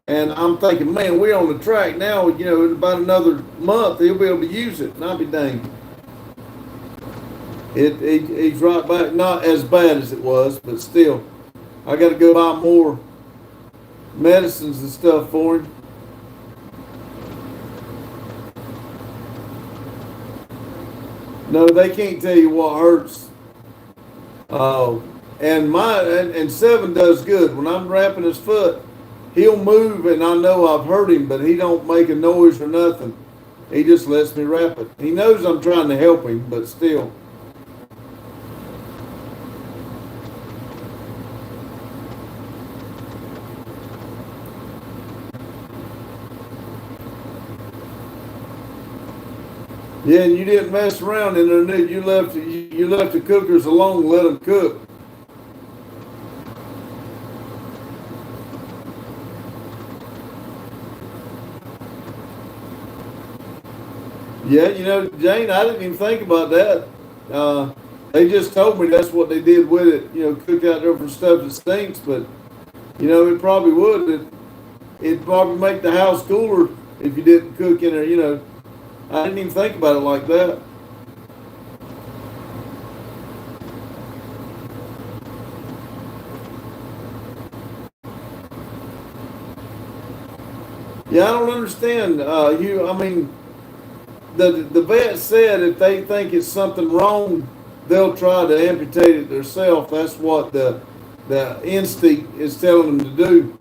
And I'm thinking, man, we're on the track now. In about another month, he'll be able to use it, and I'll be dang. He's right back. Not as bad as it was, but still, I got to go buy more medicines and stuff for him. No, they can't tell you what hurts. Uh, and Seven does good. When I'm wrapping his foot, he'll move, and I know I've hurt him, but he don't make a noise or nothing. He just lets me wrap it. He knows I'm trying to help him, but still. Yeah, and you didn't mess around in there, did you? You left the cookers alone and let them cook. Yeah, Jane, I didn't even think about that. Uh, they just told me that's what they did with it. Cook out different stuff that stinks, but it probably would. It'd probably make the house cooler if you didn't cook in there. I didn't even think about it like that. Yeah, I don't understand. I mean, the vet said if they think it's something wrong, they'll try to amputate it themselves. That's what the instinct is telling them to do.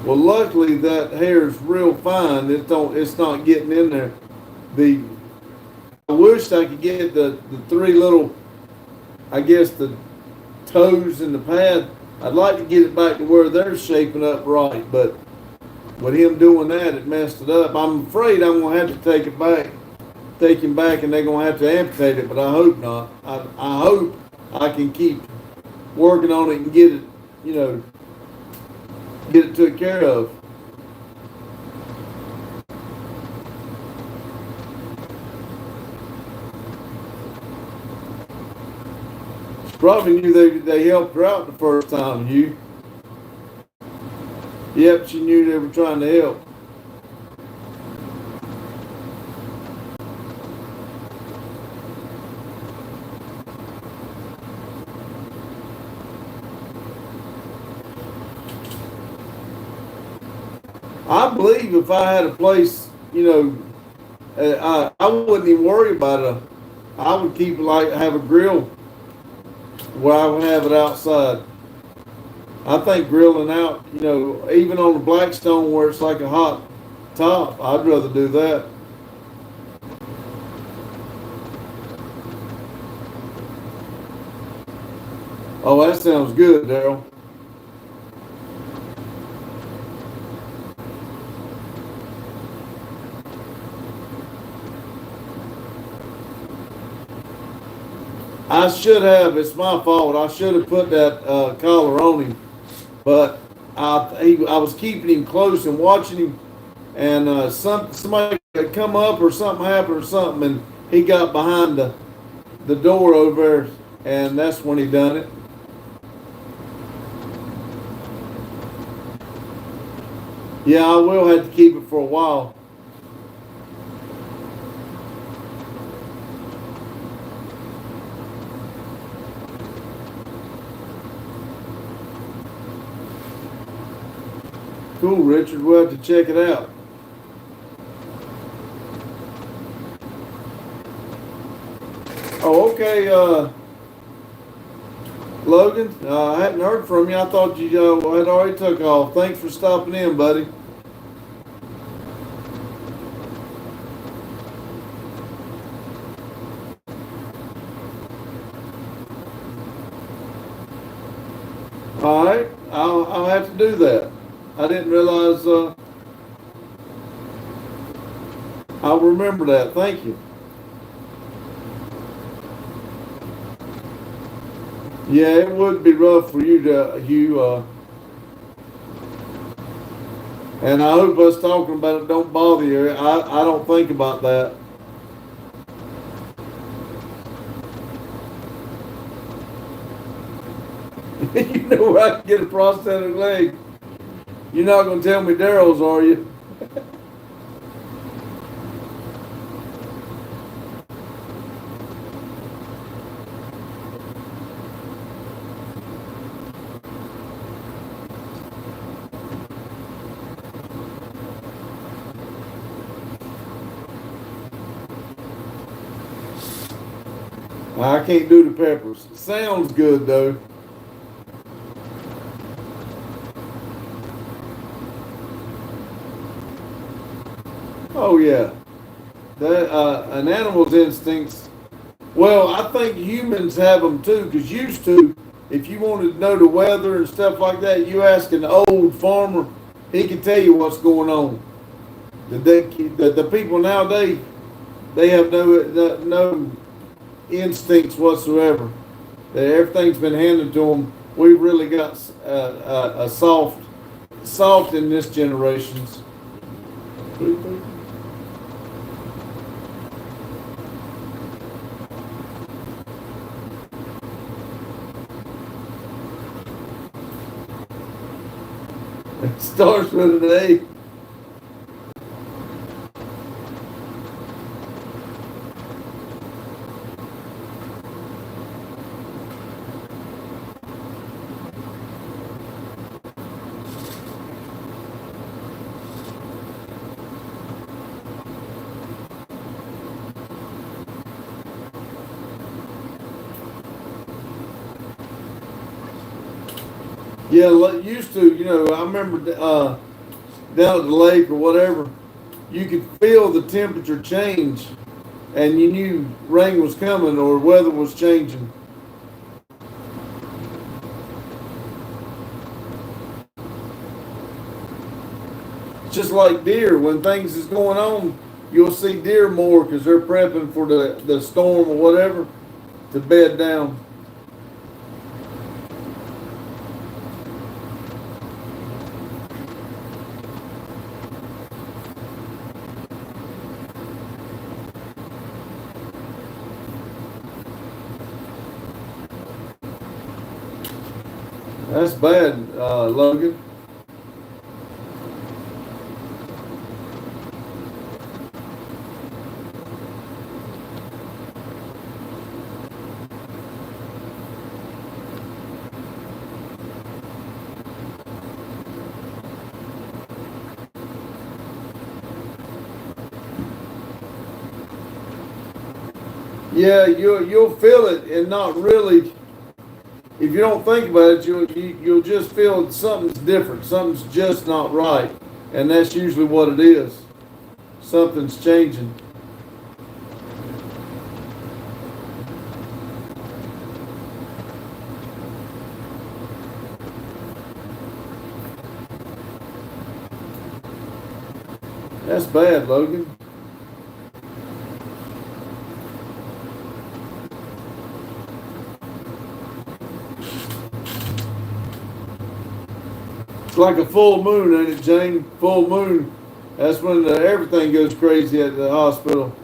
Well, luckily that hair is real fine. It's not getting in there. The I wish I could get the three little, I guess the toes and the pad. I'd like to get it back to where they're shaping up right, but with him doing that, it messed it up. I'm afraid I'm gonna have to take him back, and they're gonna have to amputate it. But I hope not. I hope I can keep working on it and you know, get it took care of. Probably knew they helped her out the first time, Hugh. Yep, she knew they were trying to help. I believe if I had a place, I wouldn't even worry about it. I would keep it like have a grill where I would have it outside. I think grilling out, even on the Blackstone where it's like a hot top, I'd rather do that. Oh, that sounds good, Daryl. I should have. It's my fault. I should have put that collar on him, but I was keeping him close and watching him, and somebody had come up or something happened or something, and he got behind the door over there, and that's when he done it. Yeah, I will have to keep it for a while. Cool, Richard. We'll have to check it out. Oh, okay, Logan. I hadn't heard from you. I thought you had already took off. Thanks for stopping in, buddy. All right, I'll have to do that. I didn't realize. I'll remember that. Thank you. Yeah, it would be rough for you. And I hope us talking about it don't bother you. I don't think about that. You know where I can get a prosthetic leg. You're not gonna tell me Daryl's, are you? I can't do the peppers. Sounds good though. Oh yeah, that an animal's instincts. Well, I think humans have them too. Cause used to, if you wanted to know the weather and stuff like that, you ask an old farmer, he can tell you what's going on. The people nowadays, they have no instincts whatsoever. Everything's been handed to them. We've really got a soft in this generation's. It starts with an A. Yeah, used to, I remember down at the lake or whatever, you could feel the temperature change and you knew rain was coming or weather was changing. Just like deer, when things is going on, you'll see deer more because they're prepping for the storm or whatever to bed down. That's bad, Logan. Yeah, you'll feel it and not really. If you don't think about it, you'll just feel something's different. Something's just not right, and that's usually what it is. Something's changing. That's bad, Logan. It's like a full moon, ain't it, Jane? Full moon. That's when everything goes crazy at the hospital.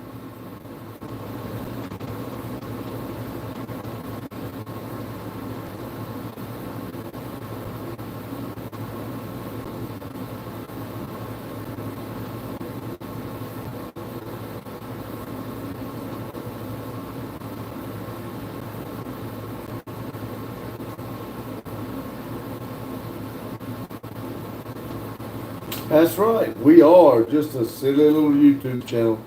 That's right. We are just a silly little YouTube channel.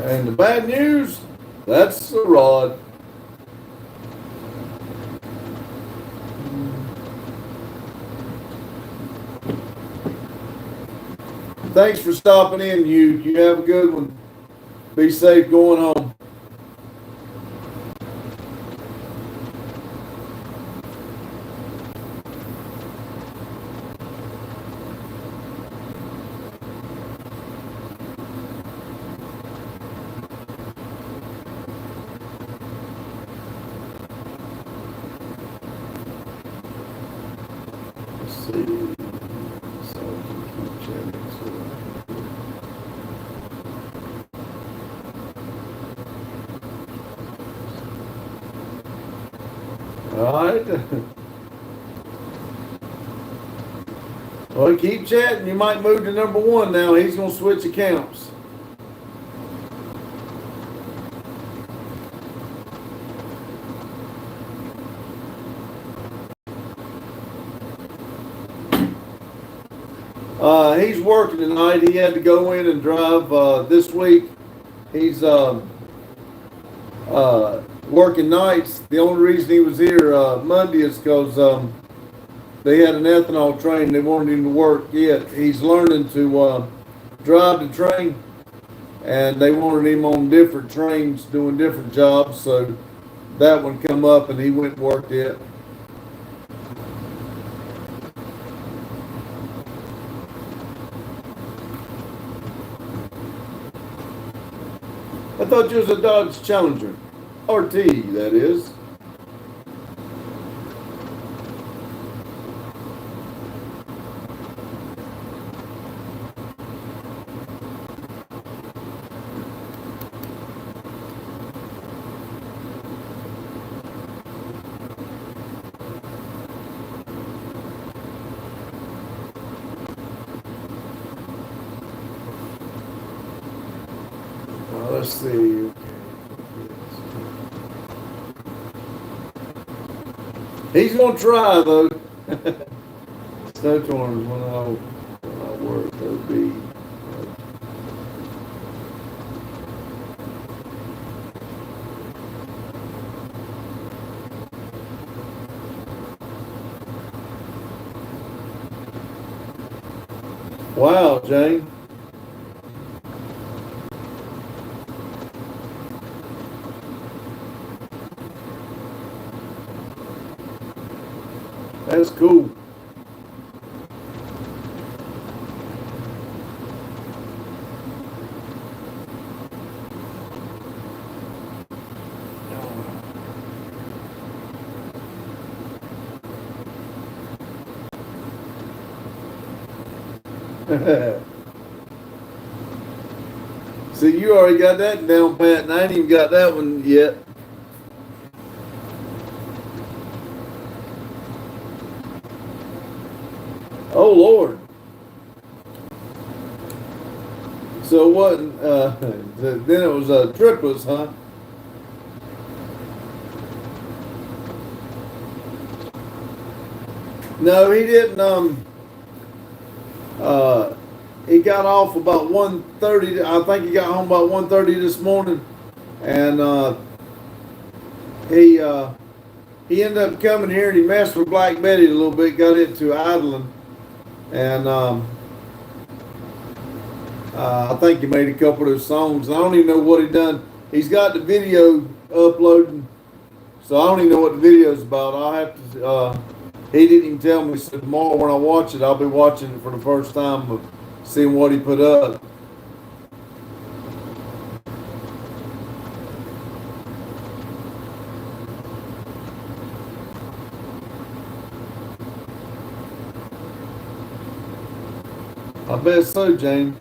And the bad news, that's the rod. Thanks for stopping in, you. You have a good one. Be safe going home. see. So keep chatting. All right. Well, keep chatting. You might move to number one now. He's going to switch accounts. He's working tonight. He had to go in and drive this week. He's working nights. The only reason he was here Monday is because they had an ethanol train. They wanted him to work yet. He's learning to drive the train, and they wanted him on different trains doing different jobs. So that one come up, and he went and worked it. I thought you was a Dodge Challenger. RT, that is. Let's see. He's gonna try though. Snowstorms when I work, they'll be. Wow, Jane. That's cool. See, you already got that down pat, and I ain't even got that one yet. Oh Lord! So what? Then it was triplets, huh? No, he didn't. He got off about 1:30. I think he got home about 1:30 this morning, and he ended up coming here and he messed with Black Betty a little bit, got into idling. And I think he made a couple of those songs. I don't even know what he done. He's got the video uploading, so I don't even know what the video's about. I'll have to. He didn't even tell me. So tomorrow when I watch it, I'll be watching it for the first time of seeing what he put up. I bet so, Jane.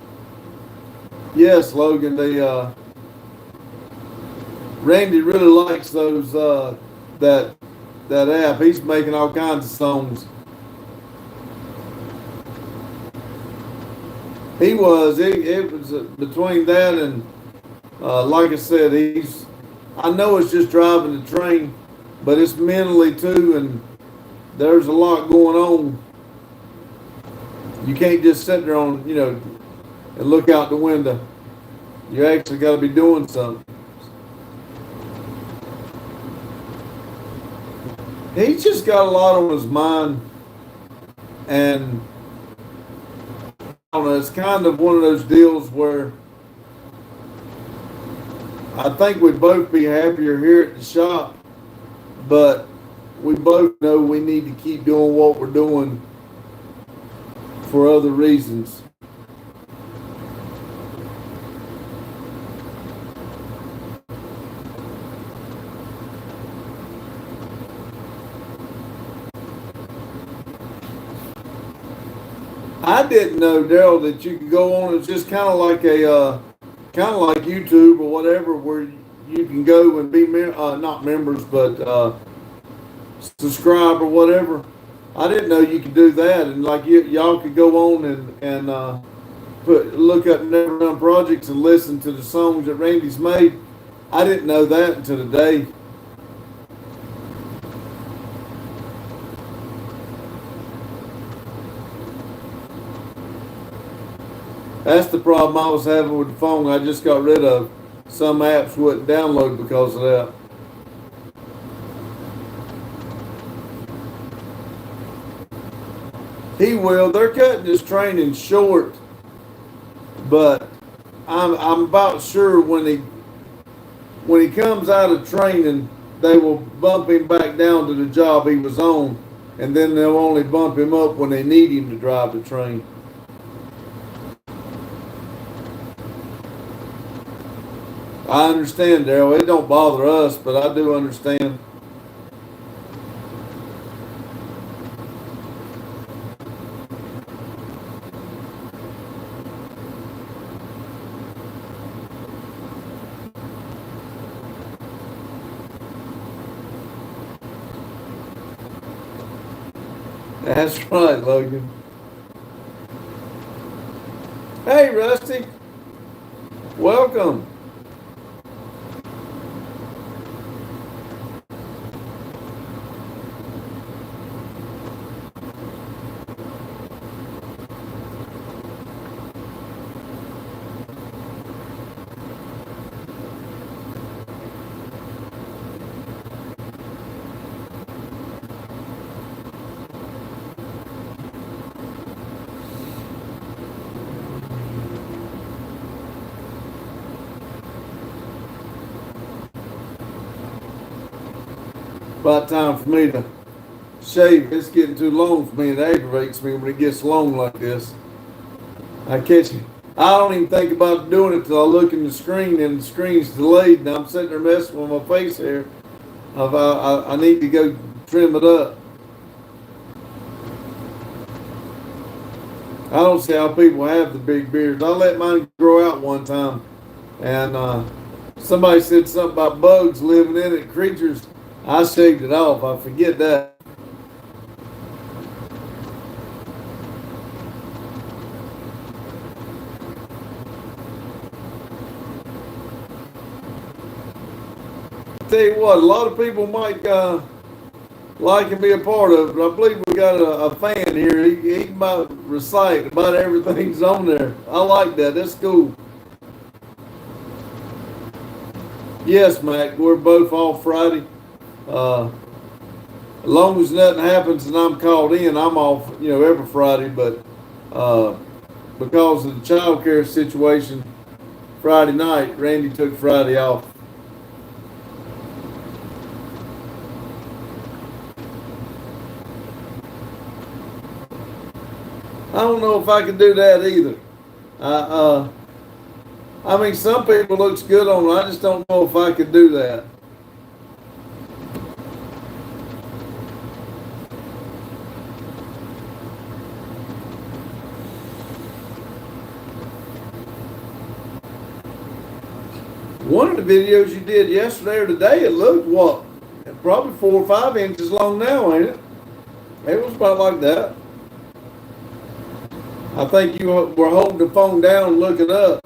Yes, Logan. Randy really likes those that app. He's making all kinds of songs. He was. It was between that and like I said, I know it's just driving the train, but it's mentally too, and there's a lot going on. You can't just sit there and look out the window. You actually got to be doing something. He's just got a lot on his mind, and I don't know, it's kind of one of those deals where I think we'd both be happier here at the shop, but we both know we need to keep doing what we're doing for other reasons. I didn't know, Daryl, that you could go on. It's just kind of like YouTube or whatever, where you can go and be not members, but subscribe or whatever. I didn't know you could do that, and like y'all could go on and look up Never Done Projects and listen to the songs that Randy's made. I didn't know that until today. That's the problem I was having with the phone. I just got rid of. Some apps wouldn't download because of that. He will. They're cutting his training short, but I'm about sure when he comes out of training, they will bump him back down to the job he was on, and then they'll only bump him up when they need him to drive the train. I understand, Daryl. It don't bother us, but I do understand. That's right, Logan. Hey, Rusty. Welcome. About time for me to shave. It's getting too long for me. It aggravates me when it gets long like this. I catch it. I don't even think about doing it till I look in the screen and the screen's delayed and I'm sitting there messing with my face hair. I need to go trim it up. I don't see how people have the big beards. I let mine grow out one time, and somebody said something about bugs living in it, creatures. I shaved it off. I forget that. Tell you what, a lot of people might like and be a part of it, but I believe we got a fan here. He can recite about everything's on there. I like that. That's cool. Yes, Mac, we're both off Friday. As long as nothing happens and I'm called in, I'm off, every Friday. But because of the child care situation, Friday night, Randy took Friday off. I don't know if I can do that either. I mean, some people looks good on it. I just don't know if I could do that. One of the videos you did yesterday or today, it looked probably 4 or 5 inches long now, ain't it? It was about like that. I think you were holding the phone down looking up.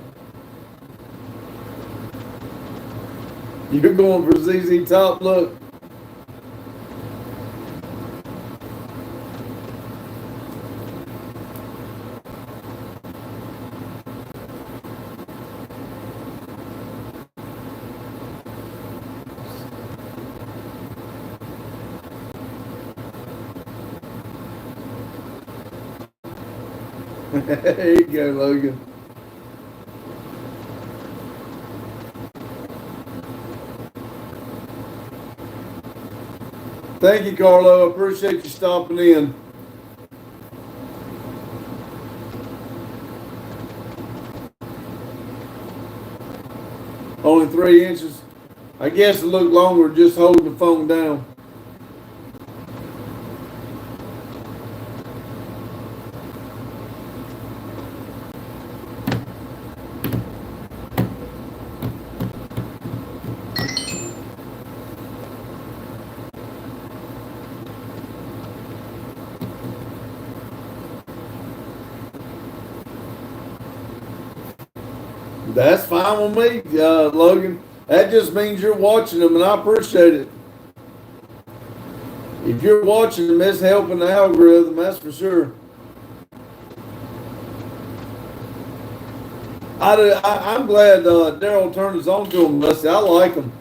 You're going for ZZ Top look. There you go, Logan. Thank you, Carlo. I appreciate you stopping in. Only 3 inches. I guess it looked longer just holding the phone down. That's fine with me, Logan. That just means you're watching them, and I appreciate it. If you're watching them, it's helping the algorithm, that's for sure. I'm glad Daryl turned his on to them, Rusty. I like them.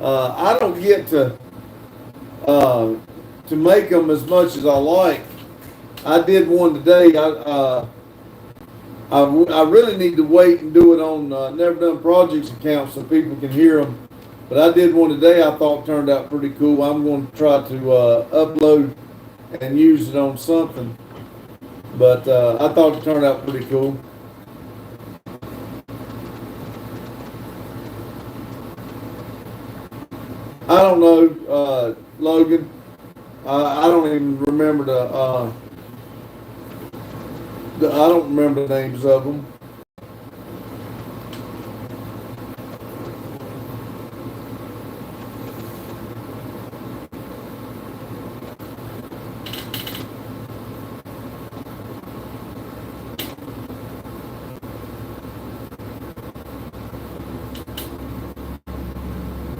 I don't get to make them as much as I like. I did one today. I really need to wait and do it on Never Done Projects account so people can hear them. But I did one today I thought turned out pretty cool. I'm going to try to upload and use it on something. But I thought it turned out pretty cool. I don't know, Logan. I don't even remember I don't remember the names of them.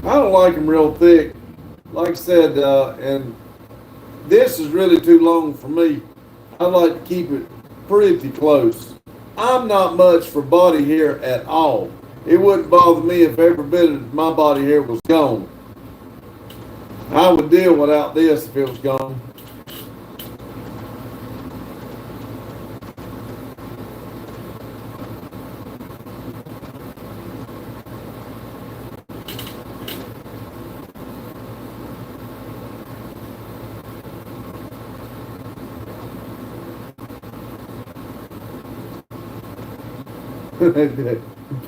I don't like them real thick. Like I said, and this is really too long for me. I like to keep it pretty close. I'm not much for body hair at all. It wouldn't bother me if every bit of my body hair was gone. I would deal without this if it was gone.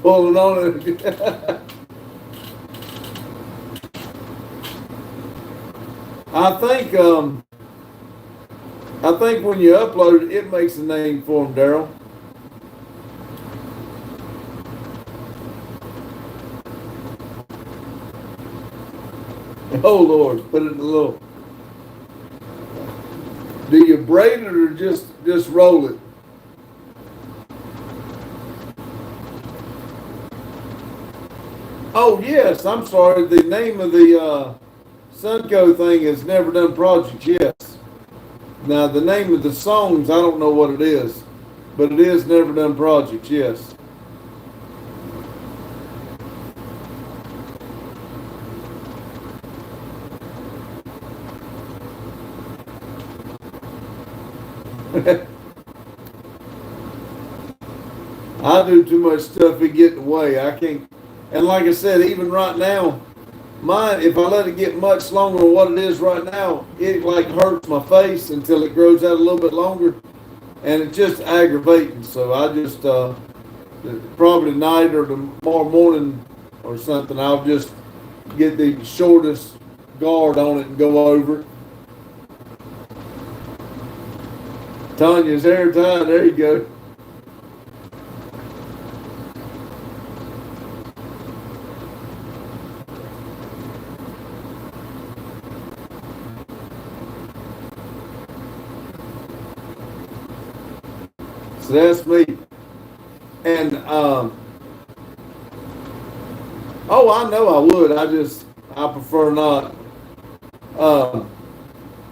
Pulling on it. I think when you upload it, it makes a name for him, Daryl. Oh Lord, put it in a little. Do you braid it or just roll it? Oh yes, I'm sorry. The name of the Sunco thing is Never Done Projects. Yes. Now the name of the songs, I don't know what it is, but it is Never Done Projects. Yes. I do too much stuff to get in the way. I can't. And like I said, even right now, mine, if I let it get much longer than what it is right now, it like hurts my face until it grows out a little bit longer. And it's just aggravating. So I just, probably tonight or tomorrow morning or something, I'll just get the shortest guard on it and go over it. Tanya's hair tied. There you go. So that's me. And oh, I know I would. I prefer not.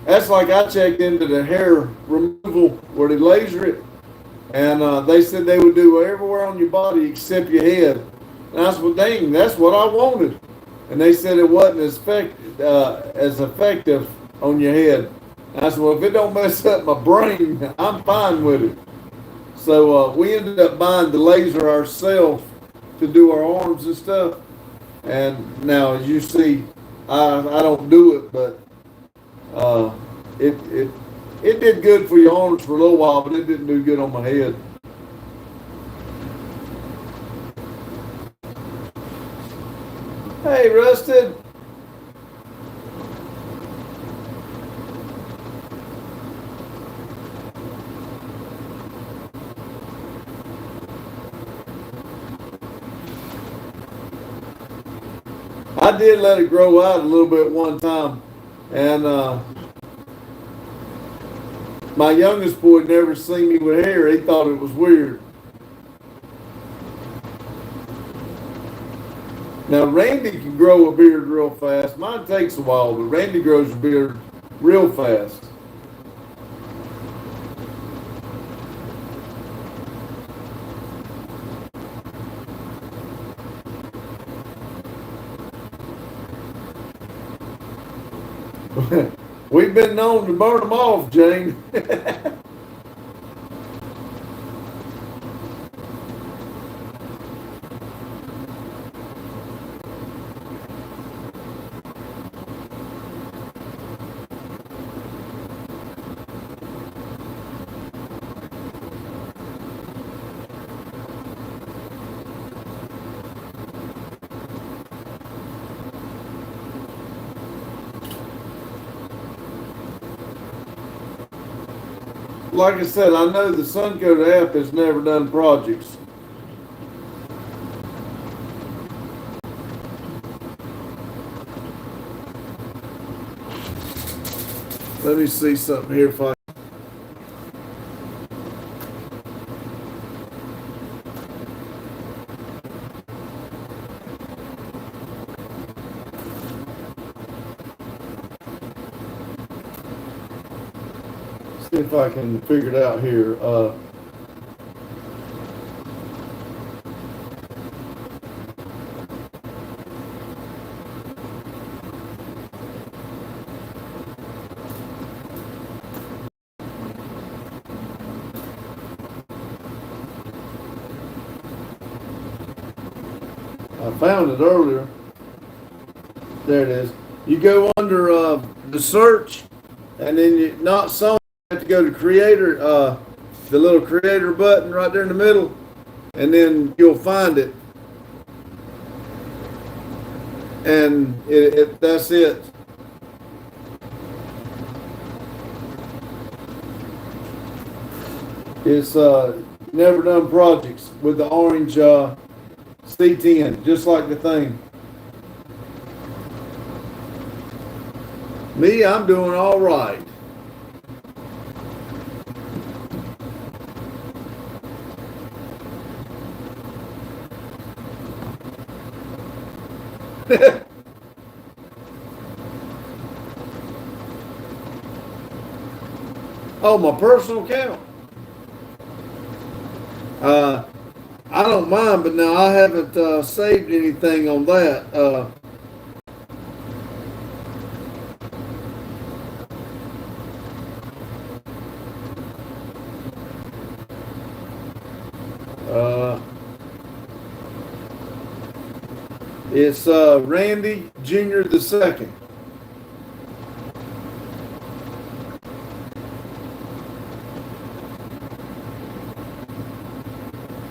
That's like I checked into the hair removal where they laser it, and they said they would do everywhere on your body except your head. And I said, well, dang, that's what I wanted. And they said it wasn't as effective on your head. And I said, well, if it don't mess up my brain, I'm fine with it. So we ended up buying the laser ourselves to do our arms and stuff. And now, as you see, I don't do it, but it did good for your arms for a little while, but it didn't do good on my head. Hey, Rusted. I did let it grow out a little bit one time, and my youngest boy never seen me with hair. He thought it was weird. Now, Randy can grow a beard real fast. Mine takes a while, but Randy grows a beard real fast. We've been known to burn them off, Jane. Like I said, I know the Suncode app has never done projects. Let me see something here if I. See if I can figure it out here. I found it earlier. There it is. You go under the search, and then you not so. You have to go to creator, the little creator button right there in the middle, and then you'll find it. And that's it. It's never done projects with the orange C10, just like the thing. Me, I'm doing all right. Oh, my personal account. I don't mind, but now I haven't saved anything on that. It's Randy Jr. the second.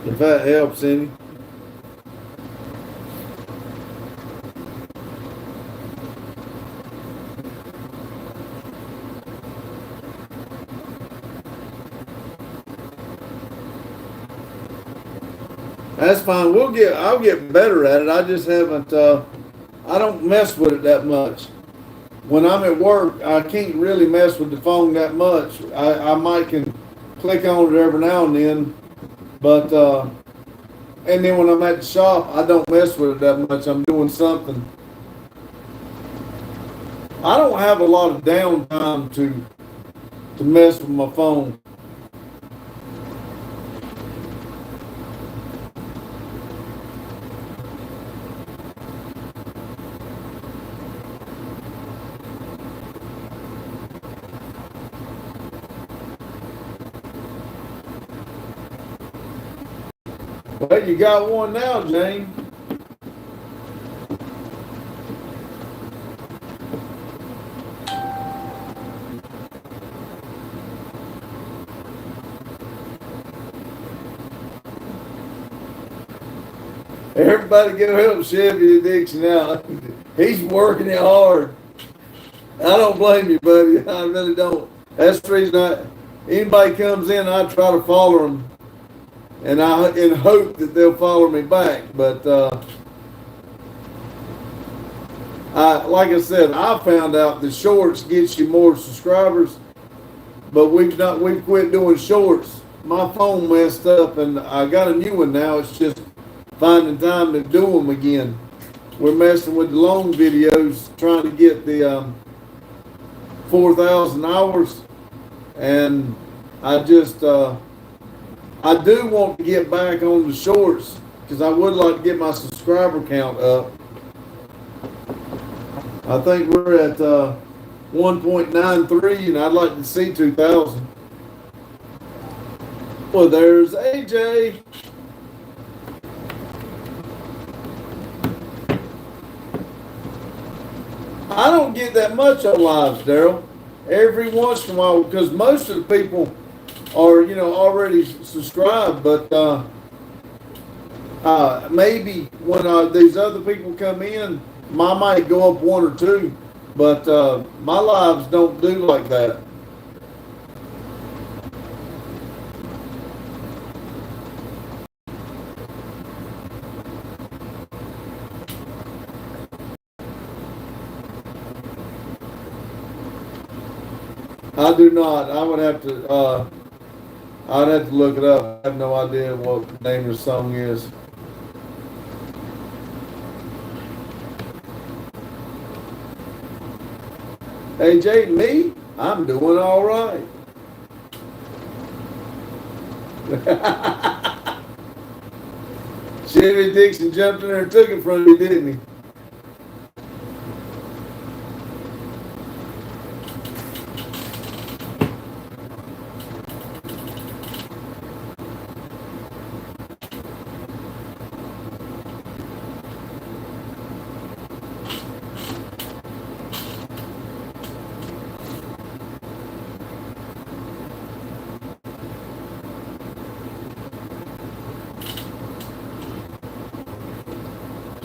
If that helps any. That's fine. I'll get better at it. I just haven't, I don't mess with it that much. When I'm at work, I can't really mess with the phone that much. I might can click on it every now and then, but, and then when I'm at the shop, I don't mess with it that much. I'm doing something. I don't have a lot of downtime to mess with my phone. Well, you got one now, Jane. Everybody go help Chevy Dixon out. He's working it hard. I don't blame you, buddy. I really don't. That's the reason anybody comes in, I try to follow them. And hope that they'll follow me back. But like I said, I found out the shorts gets you more subscribers, but we've quit doing shorts. My phone messed up, and I got a new one now. It's just finding time to do them again. we're messing with the long videos, trying to get the 4,000 hours, and I just I do want to get back on the shorts because I would like to get my subscriber count up. I think we're at 1.93, and I'd like to see 2,000. Well, there's AJ. I don't get that much on lives, Daryl. Every once in a while, because most of the people are, already subscribed. But maybe when these other people come in, I might go up one or two. But my lives don't do like that. I do not. I would have to. I'd have to look it up. I have no idea what the name of the song is. AJ, me? I'm doing all right. Chevy Dixon jumped in there and took it from you, didn't he?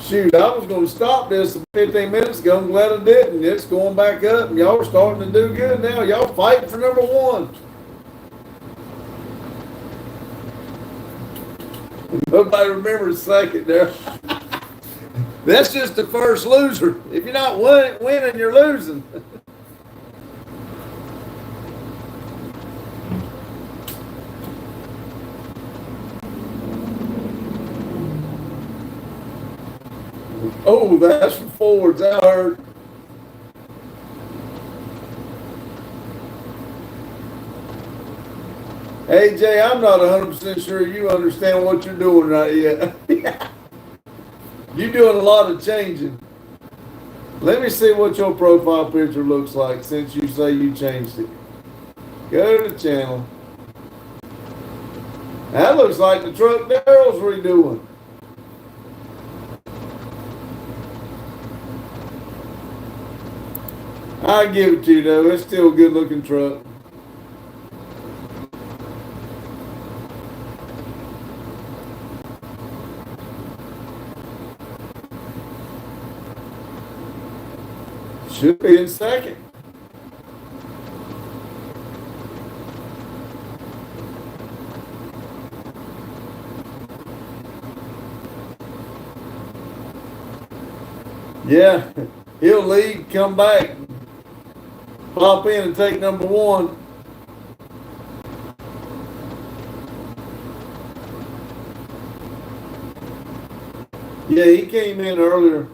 Shoot, I was going to stop this 15 minutes ago. I'm glad I didn't. It's going back up, and y'all are starting to do good now. Y'all fighting for number one. Nobody remembers second there. That's just the first loser. If you're not winning, you're losing. Oh, that's from forwards. I heard. AJ, I'm not 100% sure you understand what you're doing right yet. You're doing a lot of changing. Let me see what your profile picture looks like since you say you changed it. Go to the channel. That looks like the truck Daryl's redoing. I give it to you though. It's still a good looking truck. Should be in second. Yeah, he'll lead, come back, pop in and take number one. Yeah, he came in earlier.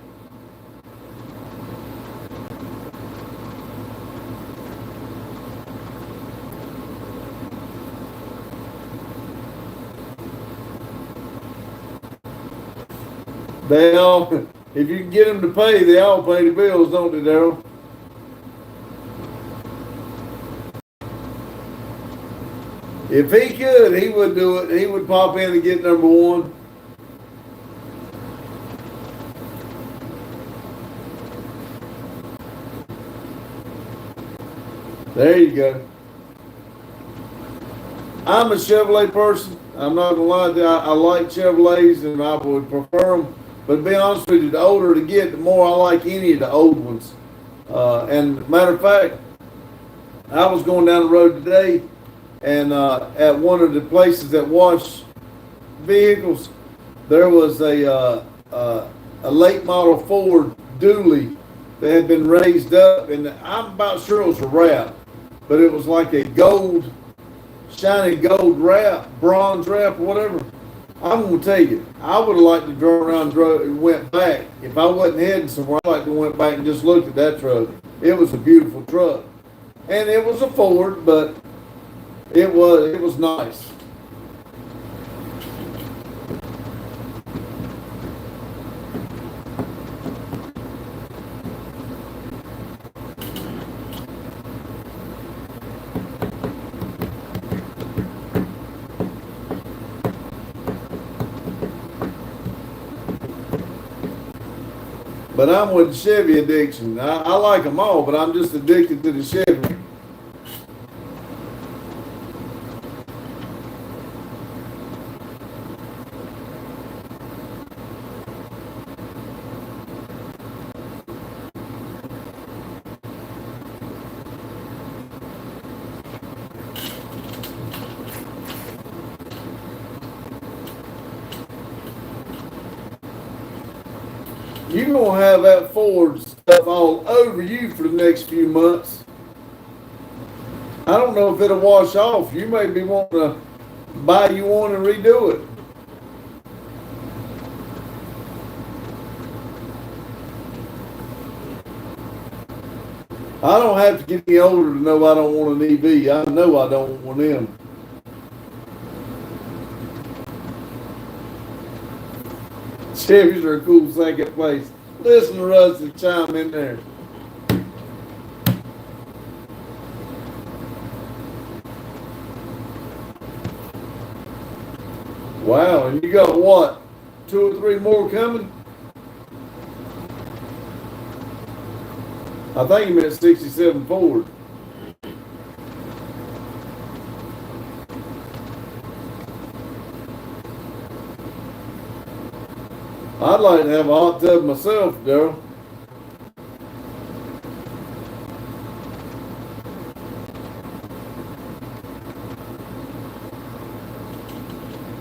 They all, if you can get them to pay, they all pay the bills, don't they, Daryl? If he could, he would do it. He would pop in and get number one. There you go. I'm a Chevrolet person. I'm not gonna lie to you. I like Chevrolets and I would prefer them. But to be honest with you, the older to get, the more I like any of the old ones. And matter of fact, I was going down the road today, and at one of the places that wash vehicles, there was a late model Ford Dually that had been raised up, and I'm about sure it was a wrap, but it was like a gold, shiny gold wrap, bronze wrap, whatever. I'm gonna tell you, I would have liked to drove around, and went back. If I wasn't heading somewhere, I'd like to went back and just looked at that truck. It was a beautiful truck, and it was a Ford, but it was nice. But I'm with the Chevy addiction. I like them all, but I'm just addicted to the Chevy. You're gonna have that Ford stuff all over you for the next few months. I don't know if it'll wash off. You may be wanting to buy you one and redo it. I don't have to get any older to know I don't want an EV. I know I don't want them. Chevys are a cool second place. Listen to Rusty chime in there. Wow, and you got what? 2 or 3 more coming? I think you meant 67 Ford. I'd like to have a hot tub myself, Daryl.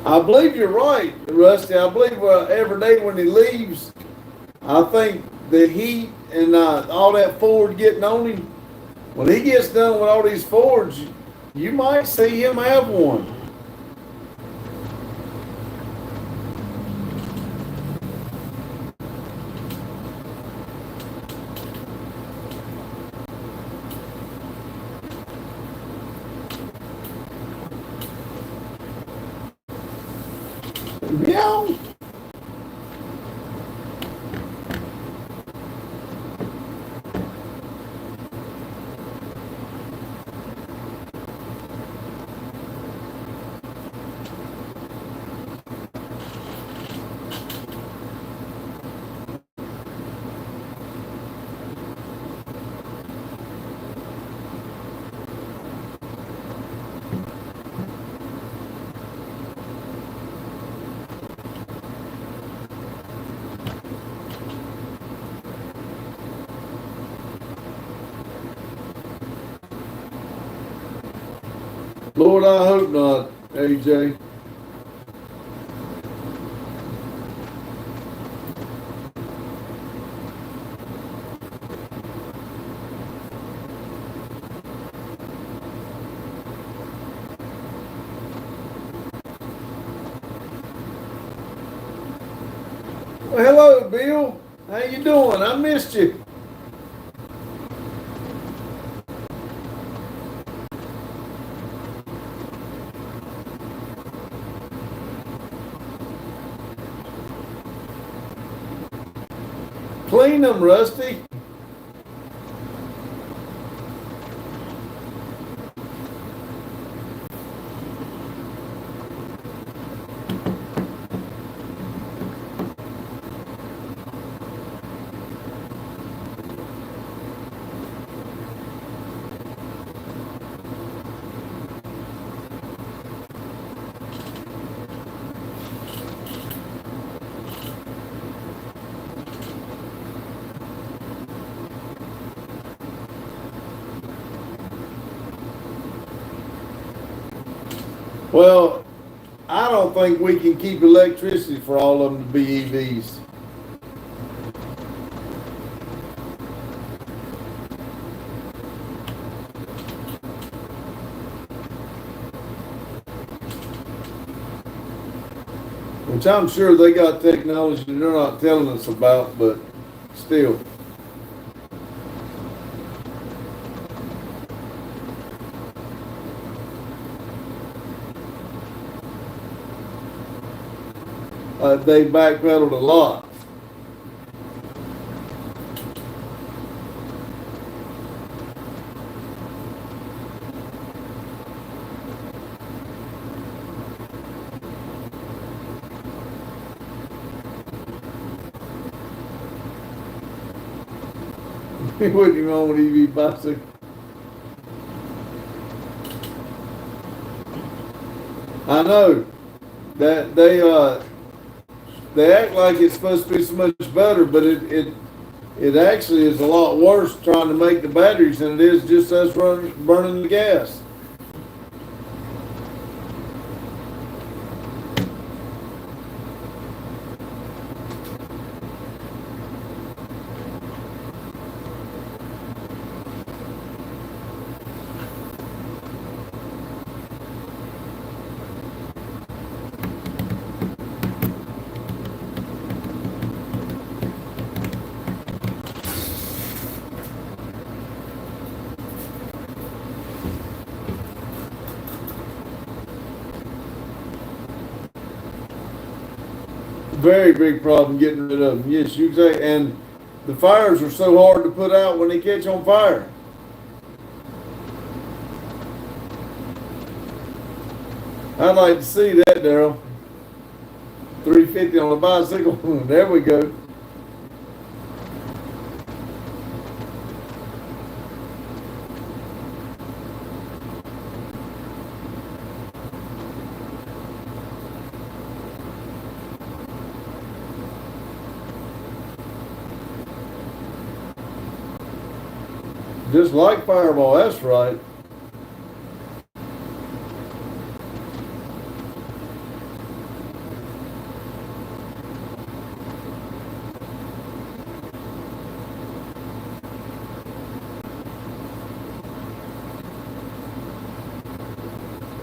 I believe you're right, Rusty. I believe every day when he leaves, I think the heat and all that Ford getting on him, when he gets done with all these Fords, you might see him have one. Yeah. Lord, I hope not, AJ. Well, hello, Bill. How you doing? I missed you. Clean them, Rusty. Well, I don't think we can keep electricity for all of them to be EVs. which I'm sure they got technology they're not telling us about, but still. They backpedaled a lot. What do you want with EV bicycle? I know that they act like it's supposed to be so much better, but it actually is a lot worse trying to make the batteries than it is just us burning the gas. Very big problem getting rid of them. Yes, you say, and the fires are so hard to put out when they catch on fire. I'd like to see that, Daryl. 350 on a bicycle. There we go. Just like Fireball, that's right.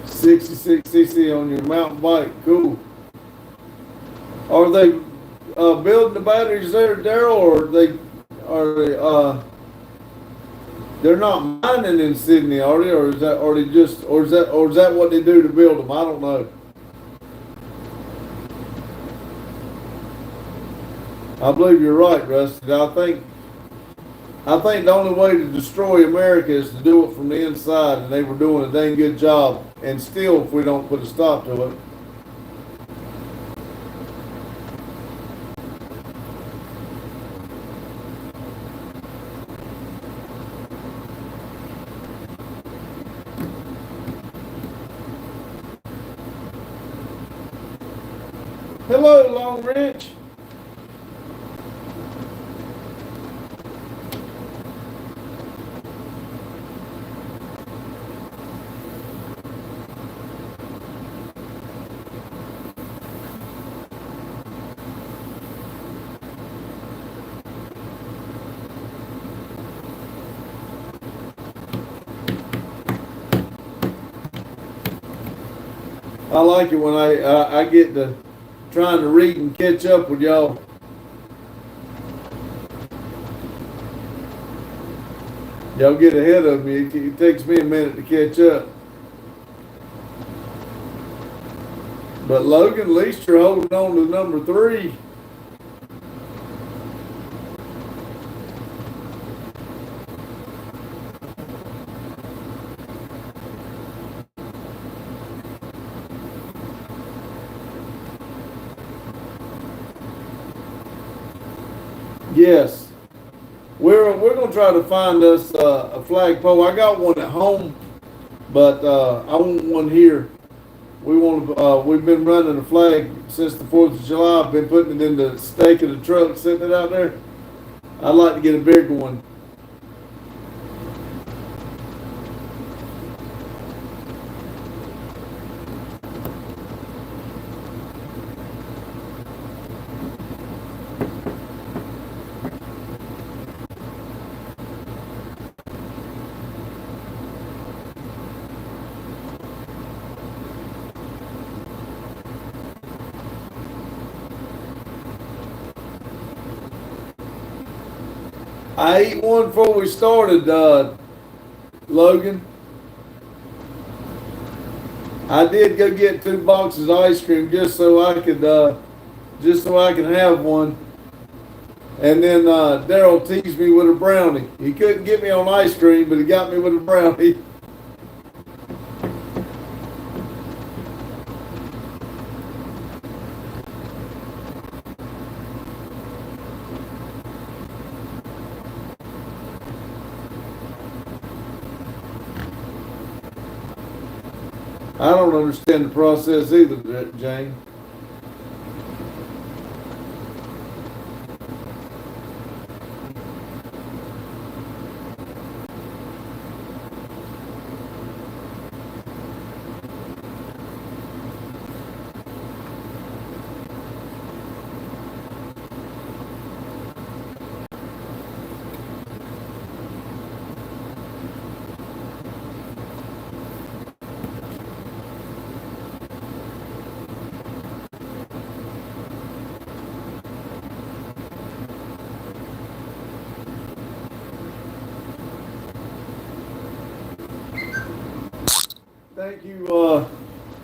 $66cc on your mountain bike, cool. Are they building the batteries there, Daryl, or they're not mining in Sydney, are they? Or is that what they do to build them? I don't know. I believe you're right, Rusty. I think the only way to destroy America is to do it from the inside, and they were doing a dang good job. And still, if we don't put a stop to it. Hello, Long Ridge. I like it when I get to trying to read and catch up with y'all. Y'all get ahead of me. It takes me a minute to catch up. But Logan, at least you're holding on to number 3. Yes, we're gonna try to find us a flagpole. I got one at home, but I want one here. We've been running a flag since the 4th of July. I've been putting it in the stake of the truck, sitting it out there. I'd like to get a bigger one. I ate one before we started, Logan. I did go get 2 boxes of ice cream just so I could have one. And then Daryl teased me with a brownie. He couldn't get me on ice cream, but he got me with a brownie. I don't understand the process either, Jane. Thank you,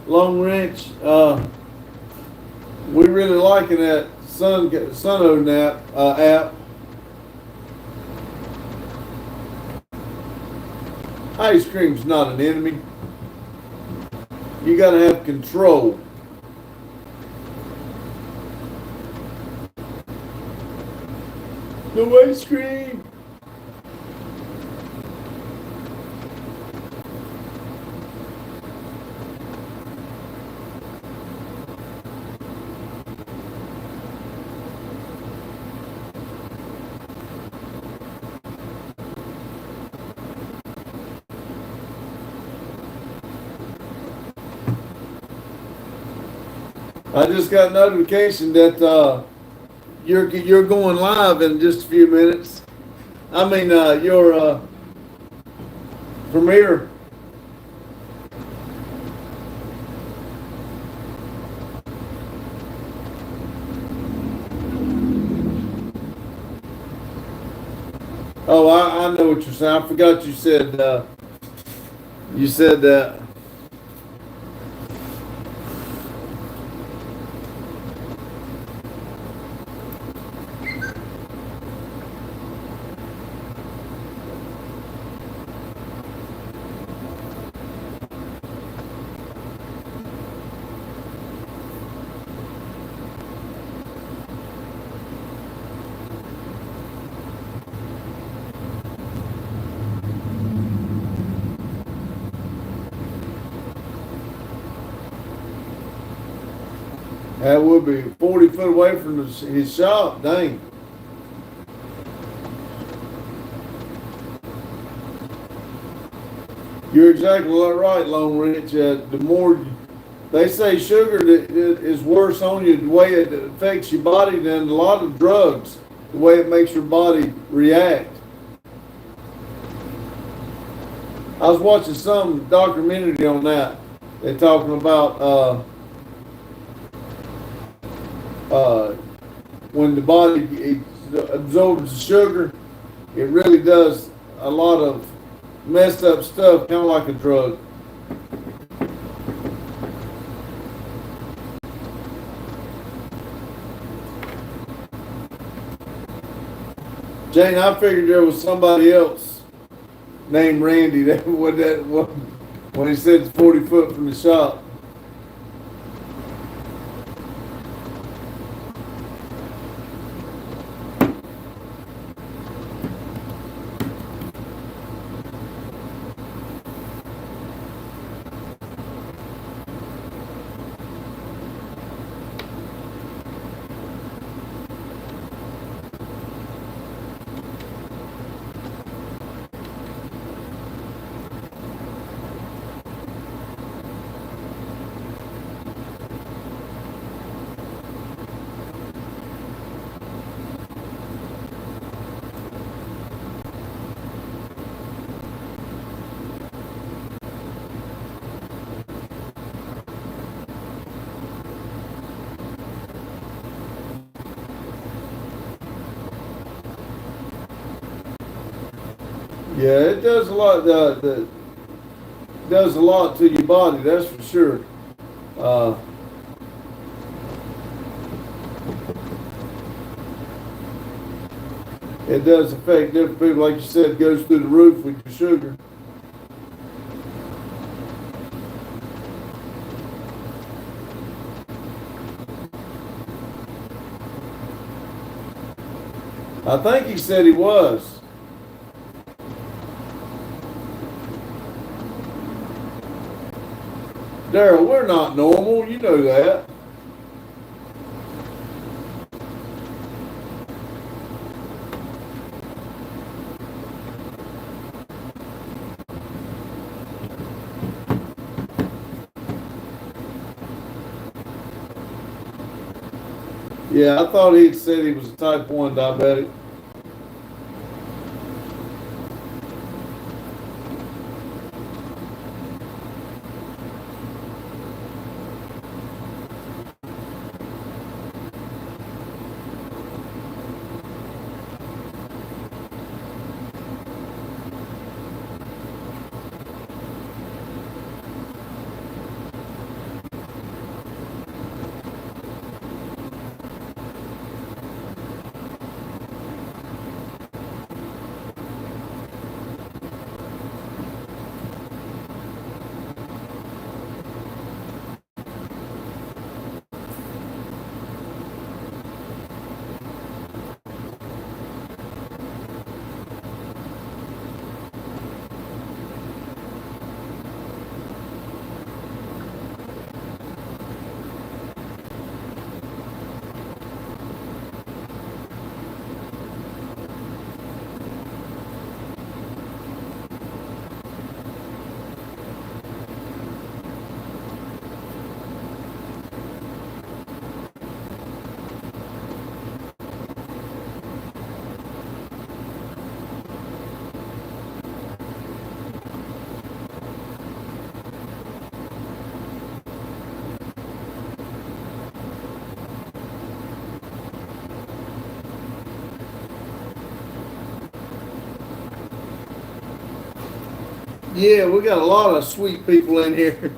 Long Ranch. We really liking that Suno app. Ice cream's not an enemy. You gotta have control. No ice cream. I just got notification that you're going live in just a few minutes. I mean, your premiere. Oh, I know what you're saying. I forgot you said that. That would be 40 foot away from his shop. Dang. You're exactly right, Lone Ridge. The more they say sugar is worse on you, the way it affects your body than a lot of drugs, the way it makes your body react. I was watching some documentary on that. They're talking about when the body absorbs the sugar, it really does a lot of messed up stuff, kind of like a drug. Jane, I figured there was somebody else named Randy when he said it's 40 foot from the shop. Yeah, it does a lot. Does a lot to your body. That's for sure. Uh, it does affect different people. Like you said, it goes through the roof with your sugar. I think he said he was. Daryl, we're not normal. You know that. Yeah, I thought he'd said he was a type 1 diabetic. Yeah, we got a lot of sweet people in here.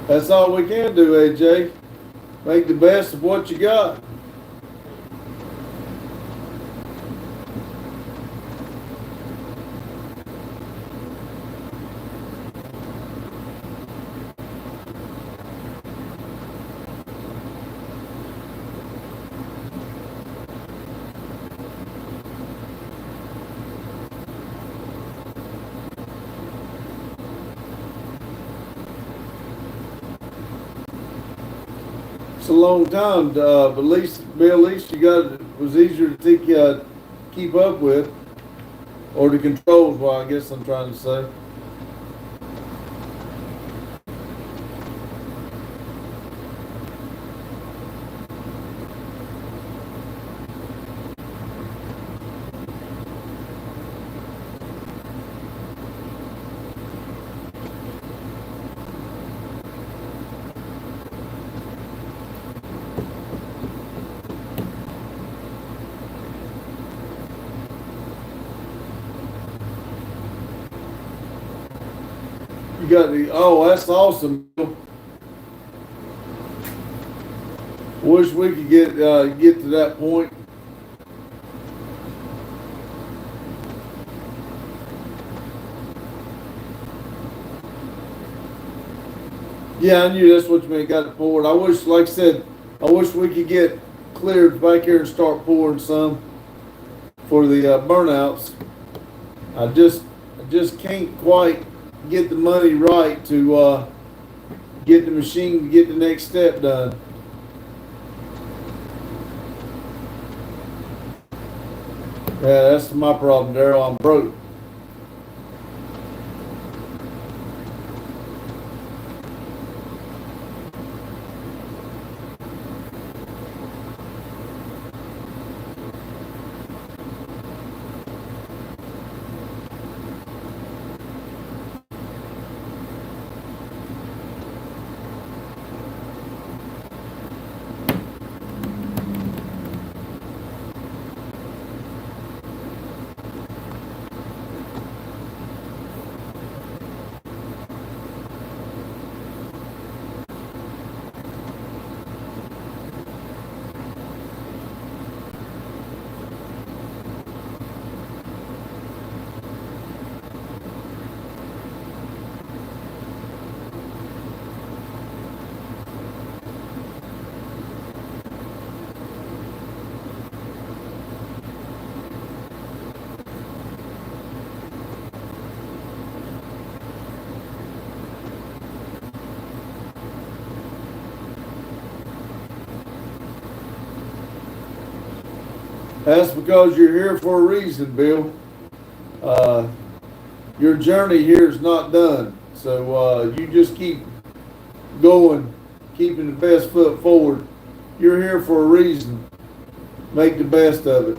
That's all we can do, AJ. Make the best of what you got. It's a long time, but at least, Bill, at least you got it was easier to keep up with, or to control is what I guess I'm trying to say. You got the that's awesome. Wish we could get to that point. Yeah, I knew that's what you meant. Got it poured. I wish, like I said, I wish we could get cleared back here and start pouring some for the burnouts. I just can't quite get the money right to get the machine to get the next step done. Yeah, that's my problem, Daryl. I'm broke. That's because you're here for a reason, Bill. Uh, your journey here is not done. So you just keep going, keeping the best foot forward. You're here for a reason. Make the best of it.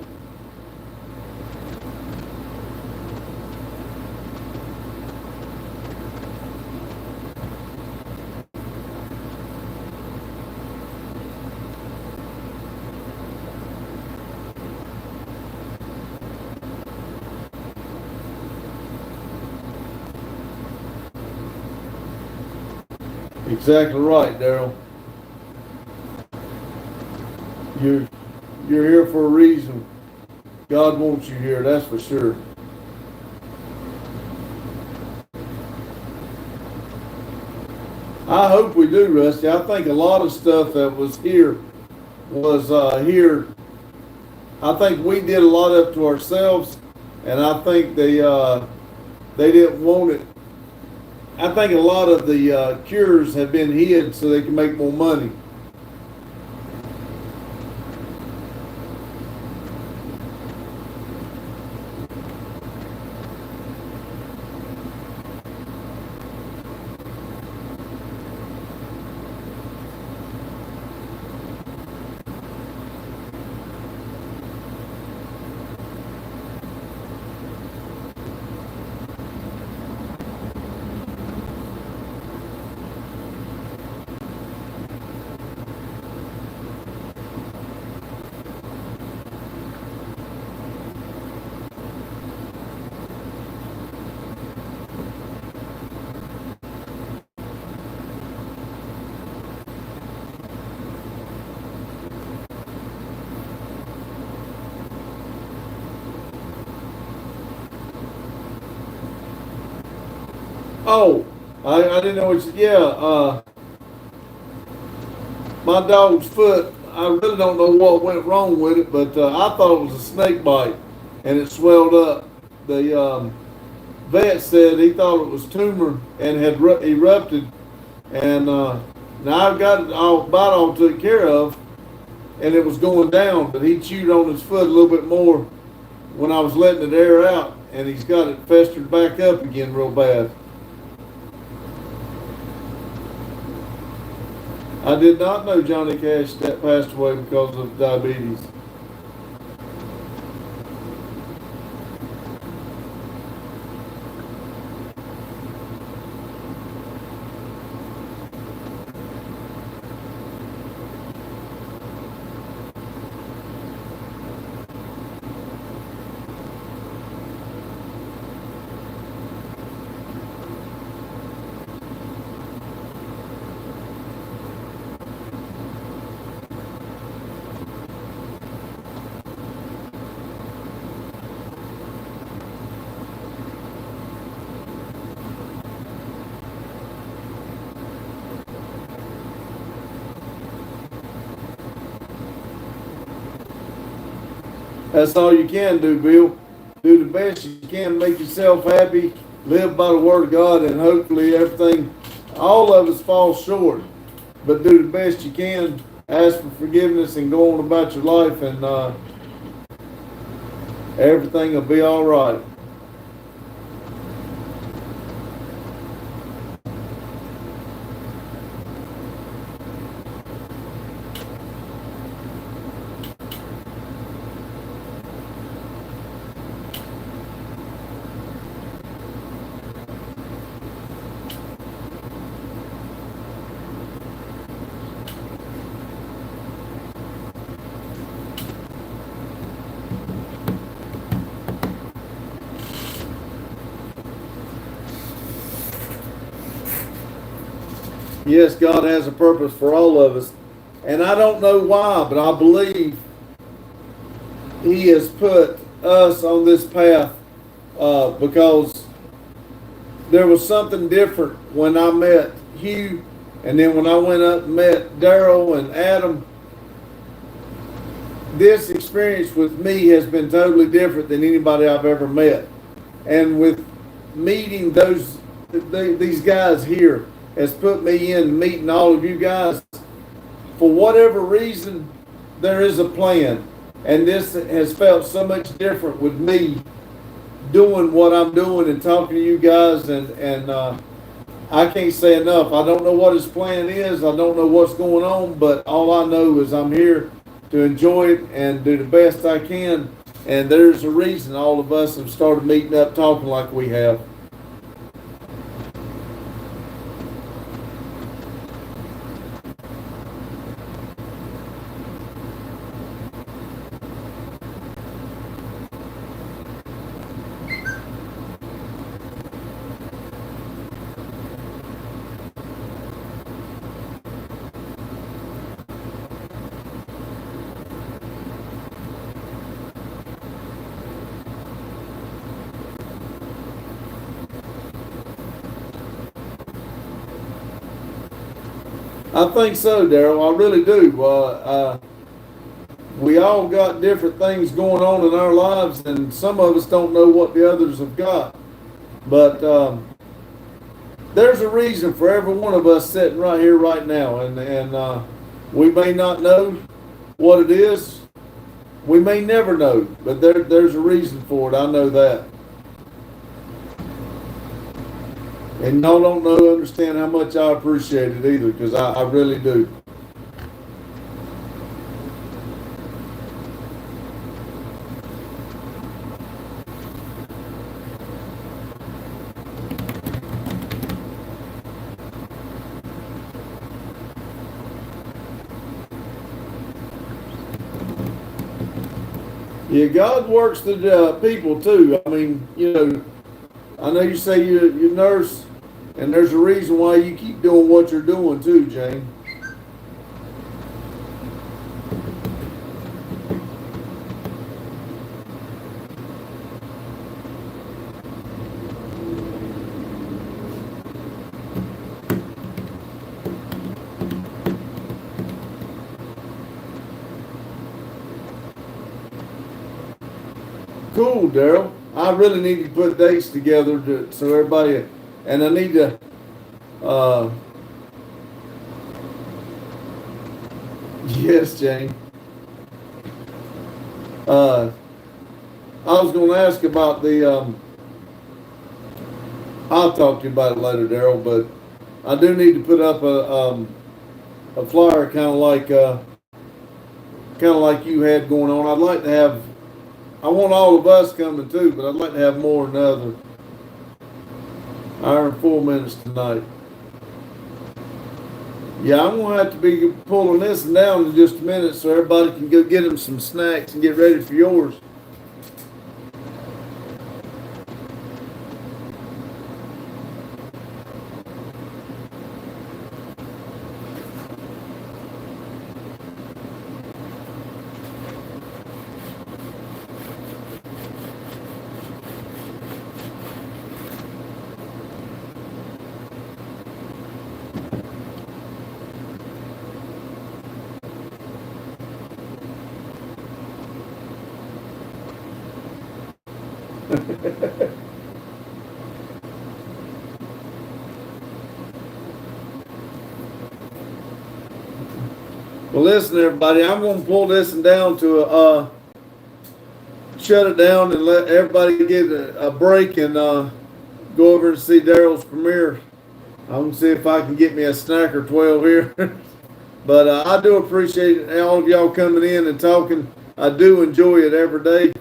Exactly right, Daryl. You're you're here for a reason. God wants you here, that's for sure. I hope we do, Rusty. I think a lot of stuff that was here was here. I think we did a lot up to ourselves, and I think they didn't want it. I think a lot of the cures have been hid so they can make more money. Oh, I didn't know what you, yeah, my dog's foot, I really don't know what went wrong with it, but I thought it was a snake bite and it swelled up. The vet said he thought it was tumor and had erupted, and now I've got it all about all taken care of, and it was going down, but he chewed on his foot a little bit more when I was letting it air out, and he's got it festered back up again real bad. I did not know Johnny Cash that passed away because of diabetes. That's all you can do, Bill. Do the best you can, make yourself happy, live by the word of God, and hopefully everything, all of us fall short. But do the best you can, ask for forgiveness, and go on about your life. And Everything will be all right. Yes, God has a purpose for all of us. And I don't know why, but I believe He has put us on this path because there was something different when I met Hugh, and then when I went up and met Daryl and Adam. This experience with me has been totally different than anybody I've ever met. And with meeting these guys here has put me in meeting all of you guys. For whatever reason, there is a plan. And this has felt so much different with me doing what I'm doing and talking to you guys. And I can't say enough. I don't know what his plan is. I don't know what's going on. But all I know is I'm here to enjoy it and do the best I can. And there's a reason all of us have started meeting up talking like we have. I think so, Daryl. I really do. We all got different things going on in our lives, and some of us don't know what the others have got. But there's a reason for every one of us sitting right here, right now, and we may not know what it is. We may never know, but there's a reason for it. I know that. And y'all don't understand how much I appreciate it either, because I really do. Yeah, God works through people too. I mean, I know you say you're a nurse, and there's a reason why you keep doing what you're doing too, Jane. Cool, Daryl. I really need to put dates together so everybody, and I need to, yes, Jane. I was going to ask about I'll talk to you about it later, Daryl, but I do need to put up a flyer kind of like you had going on. I'd like to have, I want all of us coming too, but I'd like to have more than another hour and 4 minutes tonight. Yeah, I'm going to have to be pulling this down in just a minute so everybody can go get them some snacks and get ready for yours. Well, listen, everybody, I'm going to pull this down to a shut it down and let everybody get a break and go over and see Daryl's premiere. I'm gonna see if I can get me a snack or 12 here. But I do appreciate all of y'all coming in and talking. I do enjoy it every day.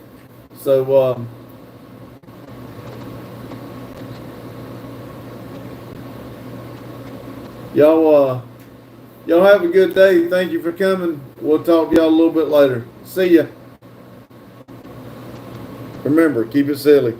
So y'all have a good day. Thank you for coming. We'll talk to y'all a little bit later. See ya. Remember, keep it silly.